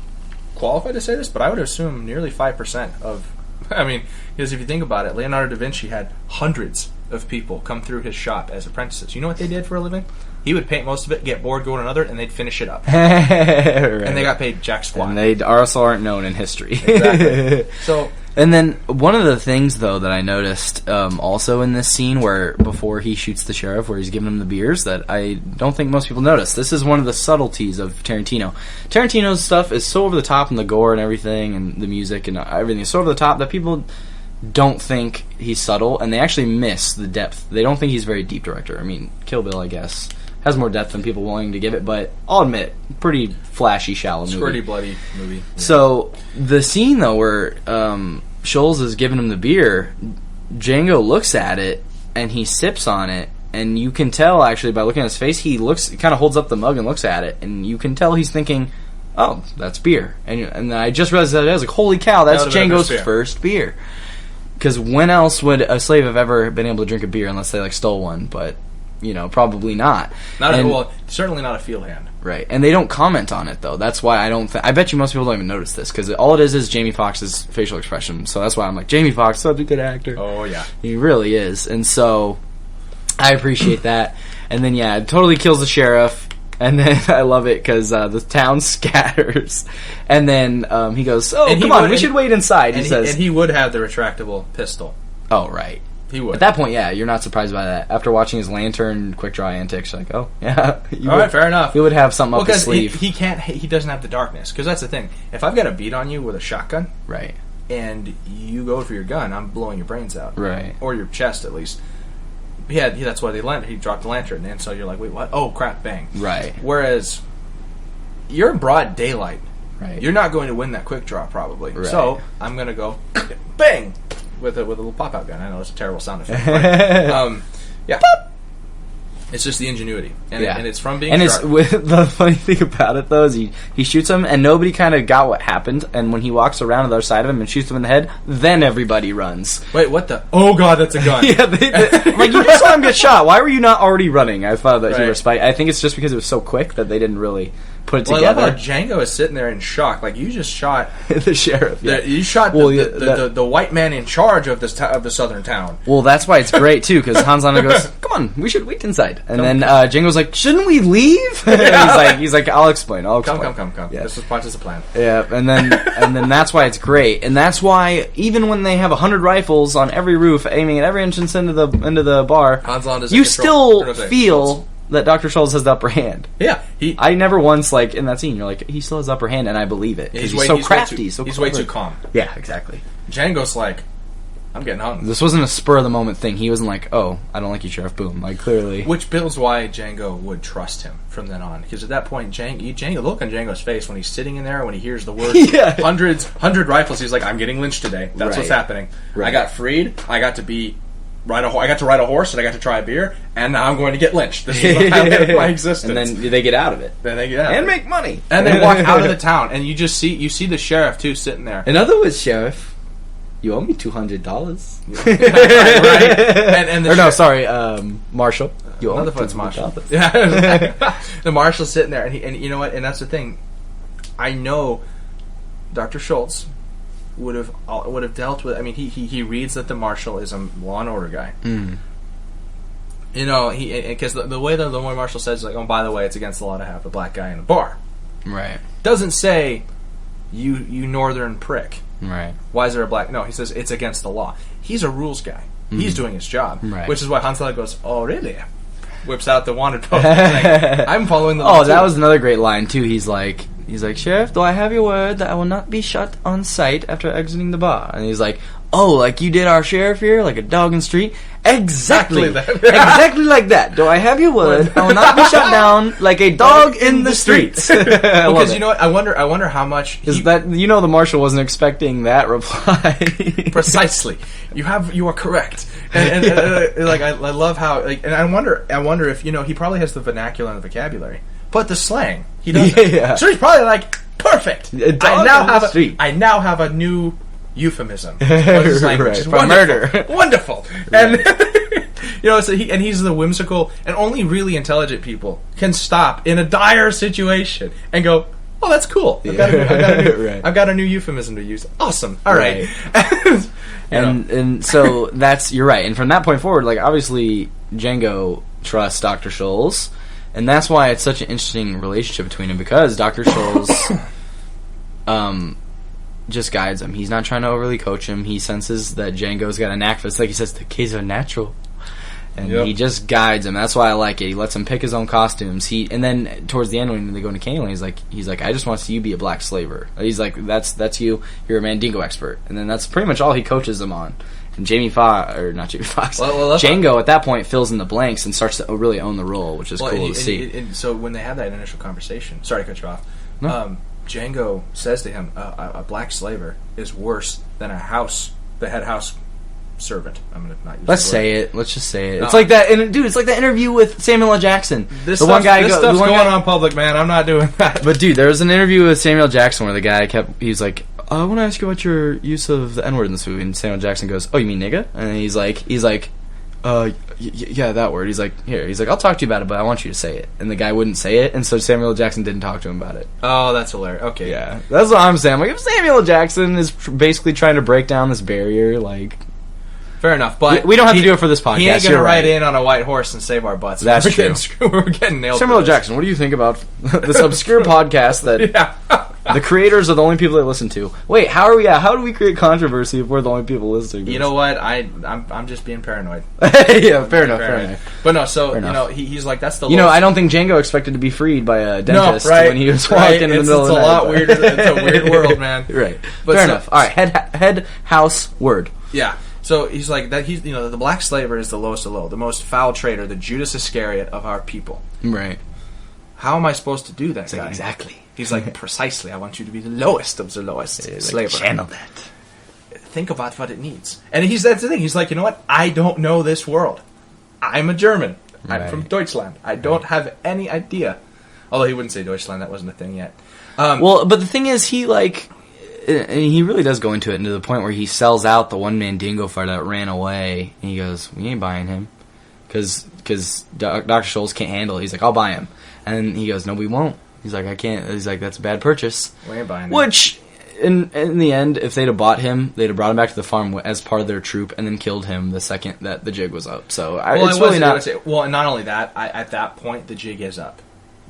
qualified to say this, but I would assume nearly 5% of... I mean, because if you think about it, Leonardo da Vinci had hundreds of people come through his shop as apprentices. You know what they did for a living? He would paint most of it, get bored, go to another, and they'd finish it up. Right. And they got paid jack squat. And they also aren't known in history. Exactly. So... And then one of the things, though, that I noticed also in this scene where before he shoots the sheriff, where he's giving him the beers, that I don't think most people notice. This is one of the subtleties of Tarantino. Tarantino's stuff is so over the top, and the gore and everything, and the music and everything is so over the top that people don't think he's subtle, and they actually miss the depth. They don't think he's a very deep director. I mean, Kill Bill, I guess, has more depth than people willing to give it, but I'll admit, pretty flashy, shallow movie. Pretty bloody movie. Yeah. So, the scene, though, where Shulz is giving him the beer, Django looks at it, and he sips on it, and you can tell, actually, by looking at his face, he kind of holds up the mug and looks at it, and you can tell he's thinking, oh, that's beer. And I just realized that I was like, holy cow, that's Django's first beer. Because when else would a slave have ever been able to drink a beer unless they, stole one? But... probably not. Certainly not a field hand. Right, and they don't comment on it, though. That's why I don't I bet you most people don't even notice this, because all it is Jamie Foxx's facial expression. So that's why I'm like, Jamie Foxx, such a good actor. Oh, yeah. He really is. And so, I appreciate that. And then, it totally kills the sheriff. And then I love it, because the town scatters. And then he goes, come on, we should wait inside, he says. And he would have the retractable pistol. Oh, right. He would. At that point, you're not surprised by that. After watching his lantern quick draw antics, you're like, oh, yeah. Alright, fair enough. He would have something up his sleeve. He doesn't have the darkness. Because that's the thing. If I've got a beat on you with a shotgun, right, and you go for your gun, I'm blowing your brains out. Right. Or your chest, at least. Yeah, that's why he dropped the lantern. And so you're like, wait, what? Oh, crap, bang. Right. Whereas, you're in broad daylight. Right. You're not going to win that quick draw, probably. Right. So, I'm going to go, bang! With a little pop-out gun. I know it's a terrible sound effect. But, yeah. Pop! It's just the ingenuity. And it's from being sharp. The funny thing about it, though, is he shoots him, and nobody kind of got what happened, and when he walks around to the other side of him and shoots him in the head, then everybody runs. Wait, what the... Oh, God, that's a gun. I'm like, you just saw him get shot. Why were you not already running? I thought that you were spite. I think it's just because it was so quick that they didn't really put it Well, I love how together. Django is sitting there in shock. Like, you just shot... The sheriff. Yeah. You shot the white man in charge of this of the southern town. Well, that's why it's great too, because Hans Landa goes, "Come on, we should wait inside." And then Django's like, "Shouldn't we leave?" he's like, "I'll explain. Come. Yeah. This is part of the plan. Yeah, and then that's why it's great, and that's why even when they have 100 rifles on every roof aiming at every entrance into the bar, Hans Landa's you in control. still feel that Dr. Shulz has the upper hand. Yeah, I never once, like, in that scene, you're like, he still has the upper hand, and I believe it. He's so crafty, he's so way clever. too calm. Yeah, exactly. Django's like, I'm getting hung. This wasn't a spur-of-the-moment thing. He wasn't like, oh, I don't like you, Sheriff. Boom. Like, clearly. Which builds why Django would trust him from then on. Because at that point, Django, look on Django's face when he's sitting in there, when he hears the words, 100 rifles, he's like, I'm getting lynched today. That's what's happening. Right. I got freed. I got to ride a horse, and I got to try a beer, and now I'm going to get lynched. This is the highlight of my existence. And then they get out of it. Then they get out And of it. make money. And they walk out of the town, and you see the sheriff, too, sitting there. In other words, Sheriff, you owe me $200. right. Marshal. You owe me Another foot's Marshall. $200. Yeah, the Marshal's sitting there, and you know what? And that's the thing. I know Dr. Shulz would have dealt with. I mean, he reads that the Marshal is a law and order guy. Mm. You know, because the way the Marshal says, like, oh, by the way, it's against the law to have a black guy in a bar. Right. Doesn't say you northern prick. Right. Why is there a black? No, he says it's against the law. He's a rules guy. He's doing his job. Right. Which is why Hans Landa goes, oh, really? Whips out the wanted poster. Like, I'm following the law. Oh, that was another great line, too. He's like, Sheriff, do I have your word that I will not be shot on sight after exiting the bar? And he's like, oh, like you did our sheriff here, like a dog in the street? Exactly. Exactly like that. Do I have your word? I will not be shot down like a dog in the streets. Because you know what? I wonder how much the Marshal wasn't expecting that reply. Precisely. You are correct. And like I love how and I wonder if he probably has the vernacular and the vocabulary, but the slang he doesn't. Yeah. So he's probably like perfect. I now have a new euphemism. Which is Right. wonderful. Murder. Wonderful. And so he's the whimsical, and only really intelligent people can stop in a dire situation and go, oh, that's cool. I've got a new euphemism to use. Awesome. All right. And so you're right. And from that point forward, like, obviously Django trusts Dr. Shulz, and that's why it's such an interesting relationship between them, because Dr. Shulz just guides him. He's not trying to overly coach him. He senses that Django's got a knack for it. It's like he says, the kids are natural. And he just guides him. That's why I like it. He lets him pick his own costumes. And then towards the end when they go into Candyland, he's like, I just want to see you be a black slaver. He's like, that's you. You're a Mandingo expert. And then that's pretty much all he coaches them on. And Django at that point fills in the blanks and starts to really own the role, which is cool to see. And so when they have that initial conversation, sorry to cut you off. No. Django says to him, a black slaver is worse than the head house servant. I'm going to not use Let's the word. say it. Let's just say it. It's like that, dude. It's like that interview with Samuel L. Jackson. This stuff's going on public, man. I'm not doing that. But dude, there was an interview with Samuel L. Jackson where the guy he's like, I want to ask you about your use of the N-word in this movie. And Samuel L. Jackson goes, oh, you mean nigga? And he's like, yeah, that word. He's like, here. He's like, I'll talk to you about it, but I want you to say it. And the guy wouldn't say it, and so Samuel L. Jackson didn't talk to him about it. Oh, that's hilarious. Okay. Yeah. That's what I'm saying. I'm like, if Samuel L. Jackson is basically trying to break down this barrier, like... Fair enough, but... We don't have to do it for this podcast. He ain't going to ride in on a white horse and save our butts. That's true. We're getting nailed. Samuel L. Jackson, what do you think about this obscure podcast that... The creators are the only people that listen to. Wait, how do we create controversy if we're the only people listening to You know what? I'm just being paranoid. Yeah, fair enough. But no, so, he's like, that's the I don't think Django expected to be freed by a dentist when he was walking in the middle of the night. It's a lot weirder. It's a weird world, man. Right. But fair enough. All right, head house word. Yeah. So he's like that. He's the black slaver is the lowest of low, the most foul traitor, the Judas Iscariot of our people. Right. How am I supposed to do that, guy? Exactly. He's like, precisely. I want you to be the lowest of the lowest slaver. Channel that. Think about what it needs. And that's the thing. He's like, you know what? I don't know this world. I'm a German. Right. I'm from Deutschland. I don't have any idea. Although he wouldn't say Deutschland. That wasn't a thing yet. Well, but the thing is, he really does go into it to the point where he sells out the one Mandingo fighter that ran away, and he goes, we ain't buying him. Because Dr. Shulz can't handle it. He's like, I'll buy him. And he goes, no, we won't. He's like, I can't. He's like, that's a bad purchase. We ain't buying it. Which, in the end, if they'd have bought him, they'd have brought him back to the farm as part of their troop and then killed him the second that the jig was up. So it's really not. Well, not only that, at that point, the jig is up.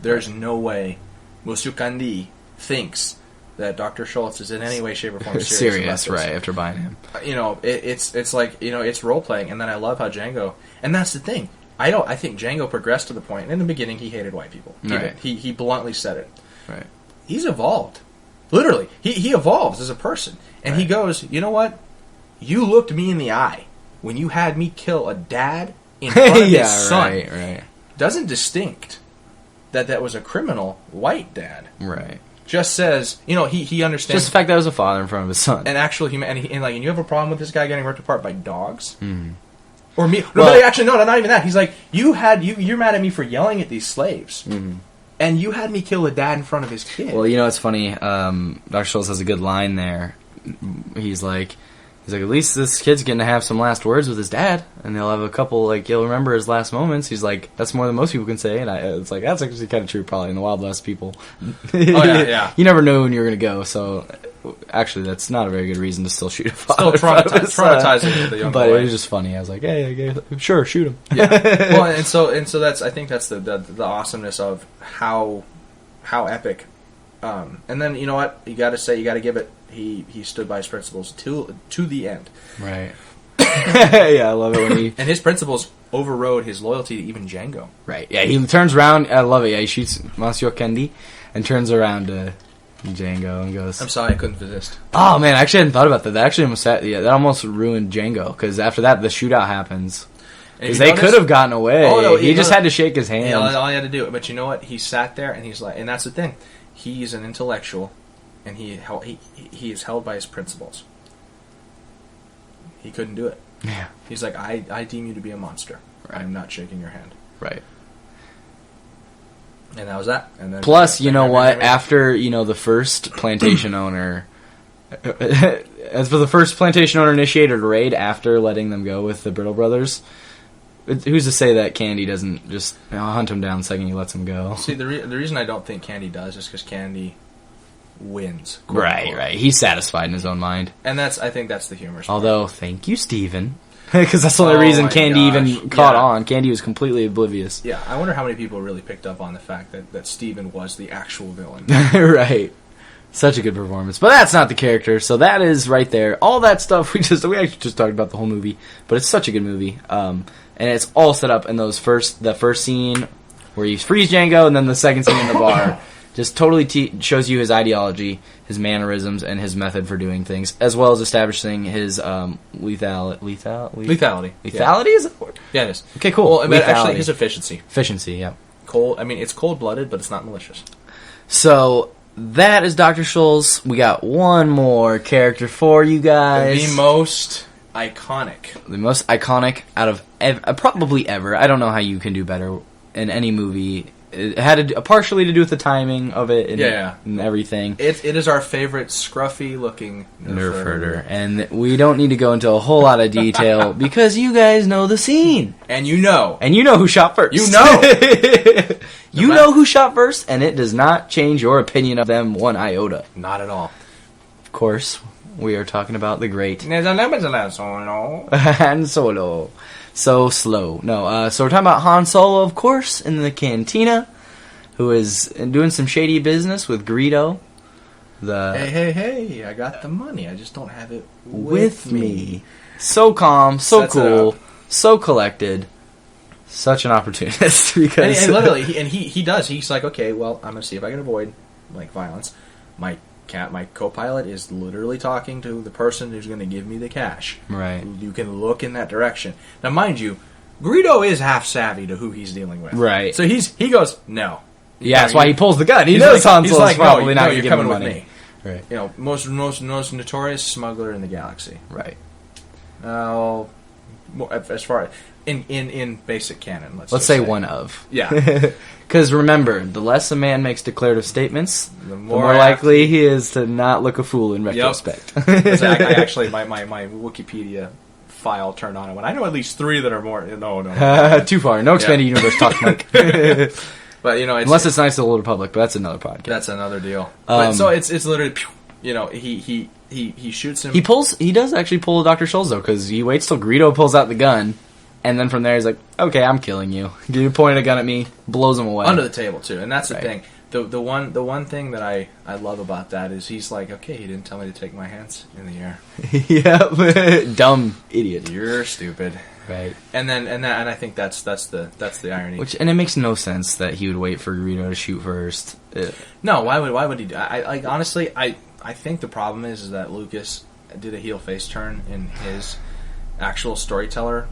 There's no way Monsieur Kandi thinks that Dr. Shulz is in any way, shape, or form serious about this. Right, after buying him. It's like, it's role-playing, and then I love how Django... And that's the thing. I think Django progressed to the point... In the beginning, he hated white people. He bluntly said it. Right. He's evolved. Literally. He evolves as a person. And he goes, you know what? You looked me in the eye when you had me kill a dad in front of his son. Right. Doesn't distinct that was a criminal white dad. Right. Just says, he understands. Just the fact that it was a father in front of his son. And actual humanity. And you have a problem with this guy getting ripped apart by dogs? Mm. Or me? No, but actually, no, not even that. He's like, you're mad at me for yelling at these slaves. Mm. And you had me kill a dad in front of his kid. Well, it's funny. Dr. Shulz has a good line there. He's like, at least this kid's getting to have some last words with his dad, and they'll have a couple, he'll remember his last moments. He's like, that's more than most people can say, and it's like, that's actually kind of true, probably, in the Wild West, people. Oh, yeah. You never know when you're going to go, so, actually, that's not a very good reason to still shoot a father. Still traumatizing the young boy. But it was just funny. I was like, hey, sure, shoot him. Yeah. Well, and so I think that's the awesomeness of how epic. And then, you know what? You got to give it. He stood by his principles to the end. Right. Yeah, I love it when he... And his principles overrode his loyalty to even Django. Right. Yeah, he turns around. I love it. Yeah, he shoots Monsieur Kendi and turns around to Django and goes... I'm sorry, I couldn't resist. Oh, man, I actually hadn't thought about that. That actually that almost ruined Django, because after that, the shootout happens. Because they could have gotten away. Oh, no, he just had to shake his hand. Yeah, all he had to do. But you know what? He sat there and he's like... And that's the thing. He's an intellectual... And he is held by his principles. He couldn't do it. Yeah. He's like, I deem you to be a monster. Right. I'm not shaking your hand. Right. And that was that. And then plus, you know what? After, the first plantation owner... as for the first plantation owner initiated a raid after letting them go with the Brittle Brothers... Who's to say that Candy doesn't just hunt him down the second he lets him go? See, the reason I don't think Candy does is because Candy... wins. Right. He's satisfied in his own mind. And I think that's the humor. Although, thank you, Steven. Because that's the only reason Candy even caught on. Candy was completely oblivious. Yeah, I wonder how many people really picked up on the fact that Steven was the actual villain. Right. Such a good performance. But that's not the character, so that is right there. All that stuff, we actually just talked about the whole movie. But it's such a good movie. And it's all set up in the first scene where you freeze Django, and then the second scene in the bar. Just totally shows you his ideology, his mannerisms, and his method for doing things, as well as establishing his lethality. Lethality. Lethality is it? Yeah, it is. Okay, cool. Well, but actually, his efficiency. Efficiency, yeah. It's cold-blooded, but it's not malicious. So that is Dr. Shulz. We got one more character for you guys. The most iconic. The most iconic out of probably ever. I don't know how you can do better in any movie. It had partially to do with the timing of it and everything. It is our favorite scruffy-looking nerf herder. And we don't need to go into a whole lot of detail because you guys know the scene. And you know. And you know who shot first. You know. You know who shot first, and it does not change your opinion of them one iota. Not at all. Of course, we are talking about the great... Han Solo. So slow. No, so we're talking about Han Solo, of course, in the cantina, who is doing some shady business with Greedo. Hey, I got the money. I just don't have it with me. So calm, so cool, so collected. Such an opportunist. Because and literally, he does. He's like, okay, well, I'm going to see if I can avoid violence. My co-pilot is literally talking to the person who's going to give me the cash. Right. You can look in that direction. Now, mind you, Greedo is half savvy to who he's dealing with. Right. So he goes, no. Yeah, that's why he pulls the gun. He knows Han Solo's probably not going to give him money. With me. Right. Most notorious smuggler in the galaxy. Right. As far as in basic canon, let's say one of. Yeah. Because remember, the less a man makes declarative statements, the more likely he is to not look a fool in retrospect. Yep. I actually, my Wikipedia file turned on, and I know at least 3 that are more. No. Too far. No expanded universe talk, Mike. But, you know, Unless it's nice to the little public, but that's another podcast. That's another deal. But, so it's literally, you know, he shoots him. He does actually pull Dr. Shulz, though, because he waits till Greedo pulls out the gun, and then from there he's like, okay, I'm killing you. You point a gun at me, blows him away. Under the table, too. And that's the thing. The one thing that I love about that is he's like, okay, he didn't tell me to take my hands in the air. Yeah, dumb idiot. You're stupid. Right. And I think that's the irony. And it makes no sense that he would wait for Greedo to shoot first. No, why would he do? I honestly I think the problem is that Lucas did a heel face turn in his actual storyteller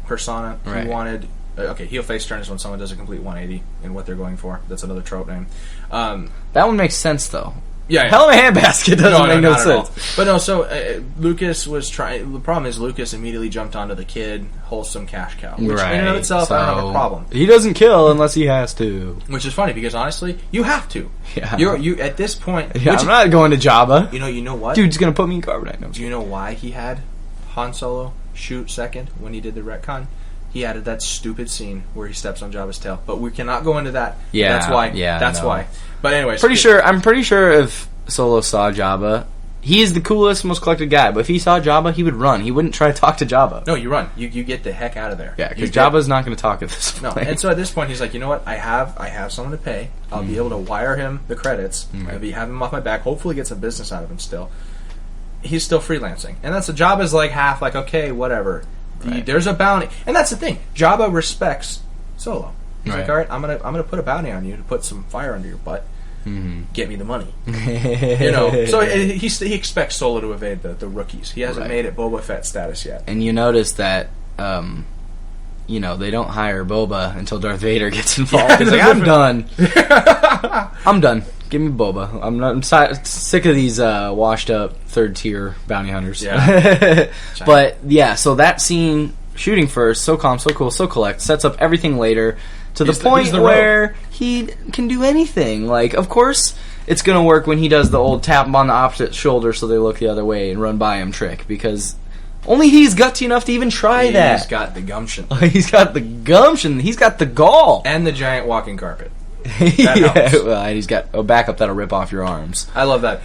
persona. Right. He wanted heel face turn is when someone does a complete 180 in what they're going for. That's another trope name. That one makes sense though. Yeah, Hell of a handbasket doesn't make no sense. But no, so Lucas was trying. The problem is Lucas immediately jumped onto the kid, wholesome cash cow, which in and of itself I don't have a problem. He doesn't kill unless he has to. Which is funny because honestly, you have to. Yeah. You at this point. Yeah, I'm not going to Jabba. You know what? Dude's gonna put me in carbonite. No. Do you know why he had Han Solo shoot second when he did the retcon? He added that stupid scene where he steps on Jabba's tail, but we cannot go into that. Yeah, that's why. Yeah, that's why. But anyways, I'm pretty sure if Solo saw Jabba, he is the coolest, most collected guy. But if he saw Jabba, he would run. He wouldn't try to talk to Jabba. No, you run. You get the heck out of there. Yeah, because Jabba's not going to talk at this point. No, and so at this point, he's like, you know what? I have someone to pay. I'll be able to wire him the credits. I'll be having him off my back. Hopefully, get some business out of him still. He's still freelancing, and that's the Jabba's like half like, okay, whatever. There's a bounty, and that's the thing. Jabba respects Solo. He's like, all right, I'm gonna put a bounty on you to put some fire under your butt. Get me the money. You know, so he expects Solo to evade the rookies. He hasn't made it Boba Fett status yet. And you notice that, you know, they don't hire Boba until Darth Vader gets involved. He's like, I'm done. I'm done. Give me Boba. I'm sick of these washed up third tier bounty hunters. Yeah. But yeah, so that scene, shooting first, so calm, so cool, so collect, sets up everything later to the point where he can do anything. Like, of course, it's gonna work when he does the old tap him on the opposite shoulder so they look the other way and run by him trick, because only he's gutsy enough to even try that. He's got the gumption. He's got the gumption. He's got the gall. And the giant walking carpet. Yeah, well, and he's got a backup that'll rip off your arms. I love that.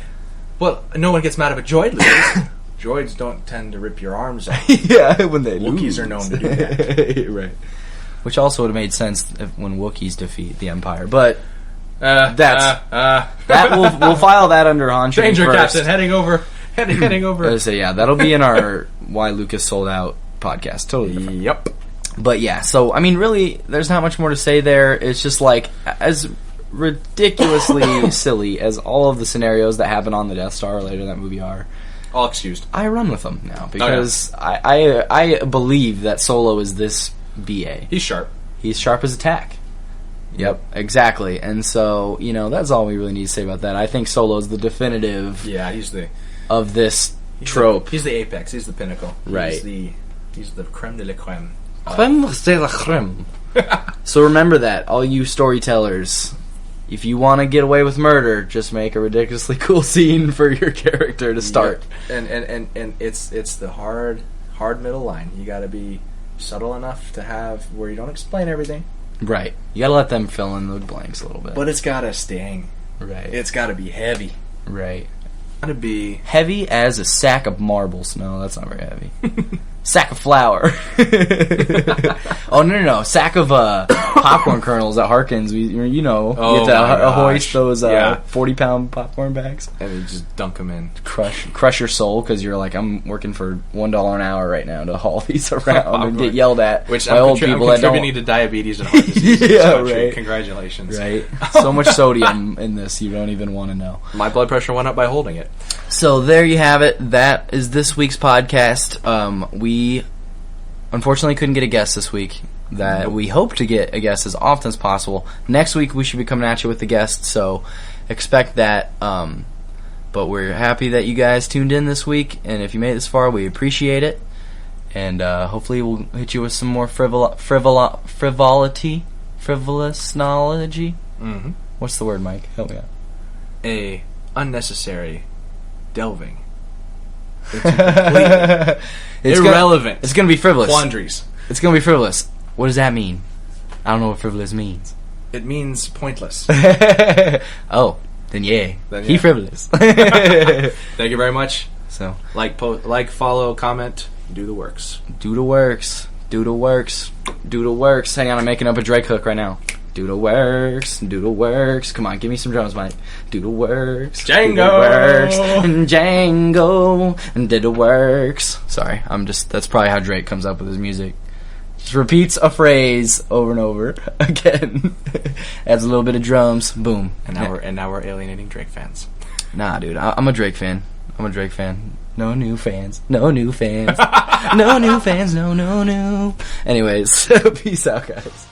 Well, no one gets mad if a droid loses. Droids don't tend to rip your arms off. Yeah, when they Wookiees are known to do that. Right. Which also would have made sense when Wookiees defeat the Empire. But we'll file that under Han Danger first. Captain heading over. So yeah, that'll be in our Why Lucas Sold Out podcast. Totally different. Yep. But yeah, so I mean, really, there's not much more to say there. It's just like as ridiculously silly as all of the scenarios that happen on the Death Star later in that movie are. All excused. I run with them now because I believe that Solo is this BA. He's sharp. He's sharp as a tack. Yep, exactly. And so, you know, that's all we really need to say about that. I think Solo's the definitive. Yeah, he's the of this trope. He's the apex. He's the pinnacle. Right. He's the creme de la creme. Creme de la creme. So remember that, all you storytellers. If you want to get away with murder, just make a ridiculously cool scene for your character to start. Yep. And it's the hard middle line. You got to be subtle enough to have where you don't explain everything. Right. You got to let them fill in the blanks a little bit. But it's got to sting. Right. It's got to be heavy. Right. Got to be heavy as a sack of marbles. No, that's not very heavy. Sack of flour. Oh no! Sack of popcorn kernels at Harkins. You get to hoist those 40-pound popcorn bags, and you just dunk them in. Crush your soul because you're like, I'm working for $1 an hour right now to haul these around and get yelled at by old people that don't. Contributing to diabetes and heart disease. Yeah, right. Congratulations. Right. So much sodium in this, you don't even want to know. My blood pressure went up by holding it. So there you have it. That is this week's podcast. We unfortunately couldn't get a guest this week. That we hope to get a guest as often as possible. Next week we should be coming at you with the guest, so expect that. But we're happy that you guys tuned in this week, and if you made it this far, we appreciate it. And hopefully we'll hit you with some more frivolous knowledge. Mm-hmm. What's the word, Mike? Help me out. A unnecessary delving. It's irrelevant. It's going to be frivolous. Quandaries. It's going to be frivolous. What does that mean? I don't know what frivolous means. It means pointless. Oh, then yeah. Then He yeah. frivolous. Thank you very much. So, Like, follow, comment, do the works. do the works. Do the works. Do the works. Hang on, I'm making up a Drake hook right now. Do the works. Do the works. Come on, give me some drums, Mike. Do the works. Django! Do the works. And Django. And did the works. Sorry, that's probably how Drake comes up with his music. Just repeats a phrase over and over again. Adds a little bit of drums. Boom. And now we're alienating Drake fans. Nah, dude, I'm a Drake fan. No new fans. No new fans. No new fans. No. Anyways, peace out, guys.